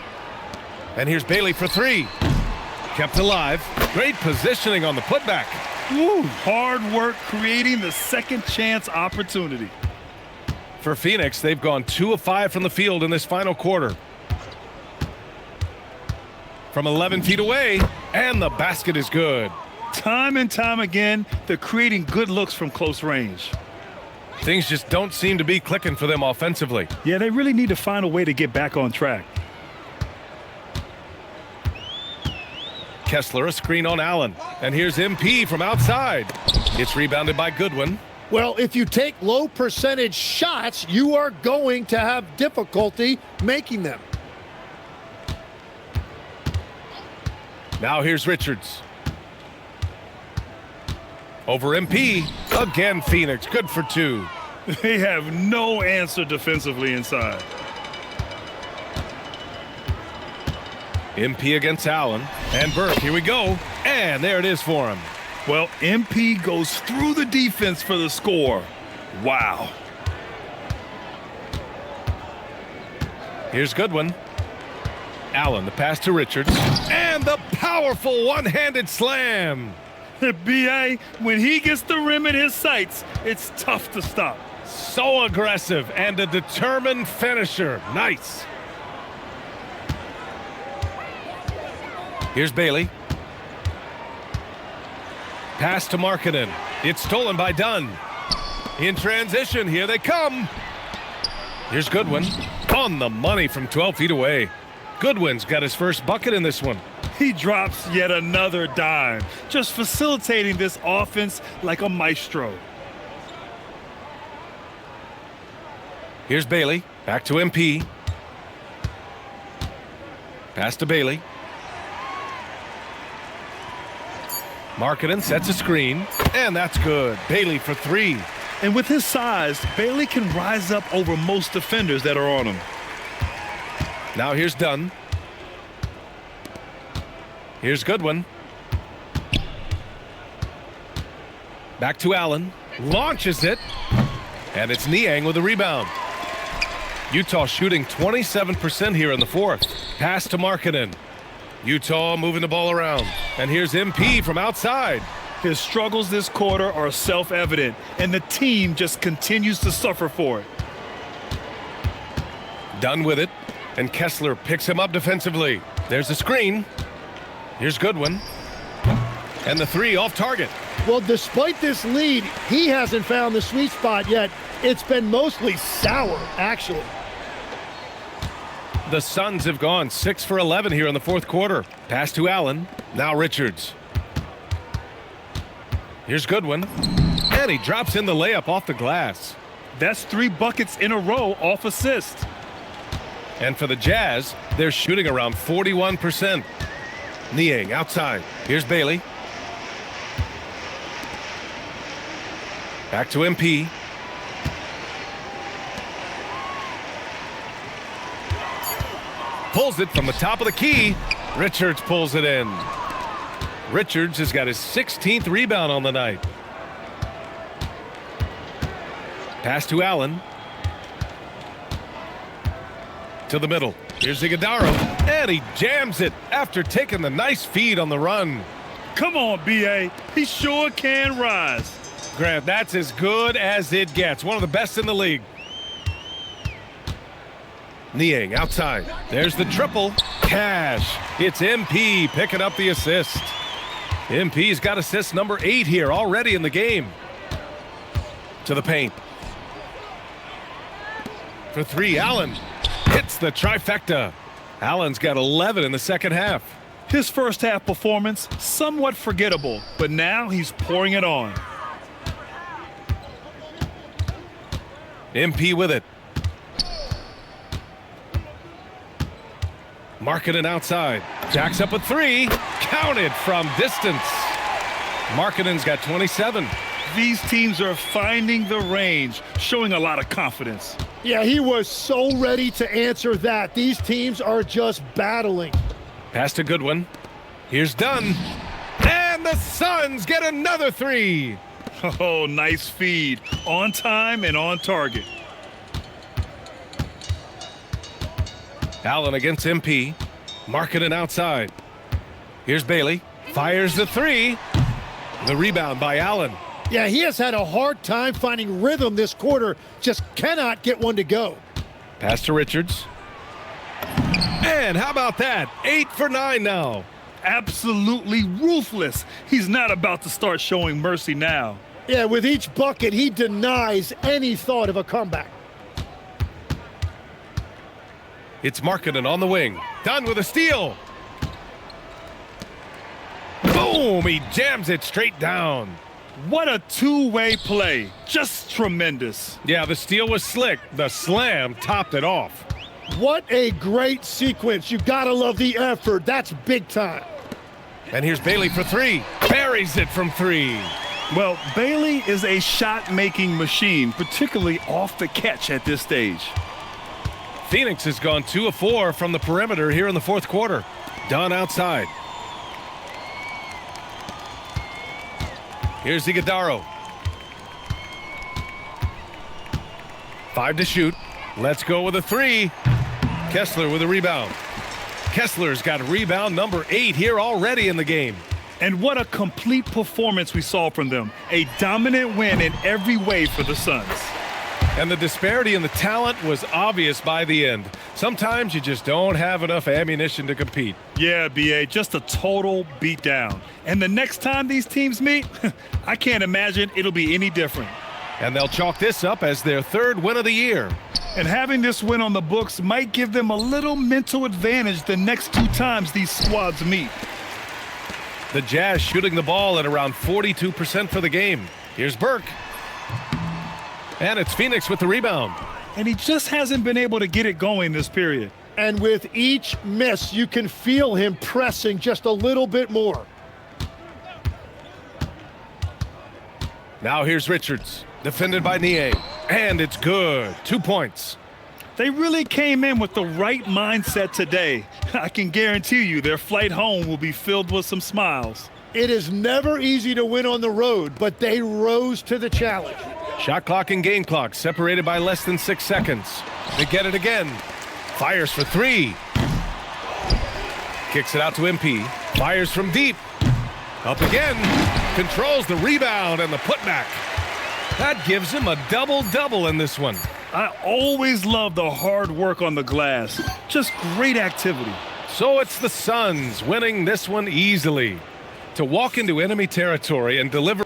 And here's Bailey for 3. Kept alive. Great positioning on the putback. Woo, hard work creating the second chance opportunity. For Phoenix, they've gone 2 of 5 from the field in this final quarter. from 11 feet away, and the basket is good. Time and time again, they're creating good looks from close range. Things just don't seem to be clicking for them offensively. Yeah, they really need to find a way to get back on track. Kessler, a screen on Allen. And here's MP from outside. It's rebounded by Goodwin. Well, if you take low percentage shots, you are going to have difficulty making them. Now here's Richards. Over MP. Again, Phoenix. Good for 2. They have no answer defensively inside. MP against Allen. And Burke, here we go. And there it is for him. Well, MP goes through the defense for the score. Wow. Here's Goodwin. Allen, the pass to Richards. And the powerful one-handed slam. B.A., when he gets the rim in his sights, it's tough to stop. So aggressive and a determined finisher. Nice. Here's Bailey. Pass to Markkanen. It's stolen by Dunn. In transition, here they come. Here's Goodwin. On the money from 12 feet away. Goodwin's got his first bucket in this one. He drops yet another dime, just facilitating this offense like a maestro. Here's Bailey. Back to MP. Pass to Bailey. Markkanen sets a screen, and that's good. Bailey for 3. And with his size, Bailey can rise up over most defenders that are on him. Now here's Dunn. Here's Goodwin. Back to Allen. Launches it. And it's Niang with a rebound. Utah shooting 27% here in the 4th. Pass to Markkanen. Utah moving the ball around. And here's MP from outside. His struggles this quarter are self-evident, and the team just continues to suffer for it. Done with it. And Kessler picks him up defensively. There's a screen. Here's Goodwin. And the 3 off target. Well, despite this lead, he hasn't found the sweet spot yet. It's been mostly sour, actually. The Suns have gone 6 for 11 here in the 4th quarter. Pass to Allen. Now Richards. Here's Goodwin. And he drops in the layup off the glass. That's 3 buckets in a row off assist. And for the Jazz, they're shooting around 41%. Niang outside. Here's Bailey. Back to MP. Pulls it from the top of the key. Richards pulls it in. Richards has got his 16th rebound on the night. Pass to Allen. To the middle. Here's Iguodala. And he jams it after taking the nice feed on the run. Come on, B.A. He sure can rise. Grant, that's as good as it gets. One of the best in the league. Niang outside. There's the triple. Cash. It's MP picking up the assist. MP's got assist number 8 here already in the game. To the paint. For 3, Allen hits the trifecta. Allen's got 11 in the second half. His first half performance, somewhat forgettable, but now he's pouring it on. MP with it. Markkanen outside. Jacks up a 3. Counted from distance. Markkanen's got 27. These teams are finding the range, showing a lot of confidence. Yeah, he was so ready to answer that. These teams are just battling. Pass to Goodwin. Here's Dunn. And the Suns get another 3. Oh, nice feed. On time and on target. Allen against MP. Markkanen outside. Here's Bailey. Fires the 3. The rebound by Allen. Yeah, he has had a hard time finding rhythm this quarter. Just cannot get one to go. Pass to Richards. And how about that? 8 for 9 now. Absolutely ruthless. He's not about to start showing mercy now. Yeah, with each bucket, he denies any thought of a comeback. It's Markkanen on the wing. Done with a steal. Boom! He jams it straight down. What a two-way play. Just tremendous. Yeah, the steal was slick. The slam topped it off. What a great sequence. You gotta love the effort. That's big time. And here's Bailey for 3. Buries it from 3. Well, Bailey is a shot-making machine, particularly off the catch at this stage. Phoenix has gone 2 of 4 from the perimeter here in the fourth quarter. Dunn outside. Here's Iguodaro. 5 to shoot. Let's go with a 3. Kessler with a rebound. Kessler's got rebound number 8 here already in the game. And what a complete performance we saw from them. A dominant win in every way for the Suns. And the disparity in the talent was obvious by the end. Sometimes you just don't have enough ammunition to compete. Yeah, B.A., just a total beatdown. And the next time these teams meet, I can't imagine it'll be any different. And they'll chalk this up as their 3rd win of the year. And having this win on the books might give them a little mental advantage the next 2 times these squads meet. The Jazz shooting the ball at around 42% for the game. Here's Burke. And it's Phoenix with the rebound. And he just hasn't been able to get it going this period. And with each miss, you can feel him pressing just a little bit more. Now here's Richards, defended by Nie. And it's good. 2 points. They really came in with the right mindset today. I can guarantee you their flight home will be filled with some smiles. It is never easy to win on the road, but they rose to the challenge. Shot clock and game clock separated by less than 6 seconds. They get it again. Fires for 3. Kicks it out to MP. Fires from deep. Up again. Controls the rebound and the putback. That gives him a double-double in this one. I always love the hard work on the glass. Just great activity. So it's the Suns winning this one easily. To walk into enemy territory and deliver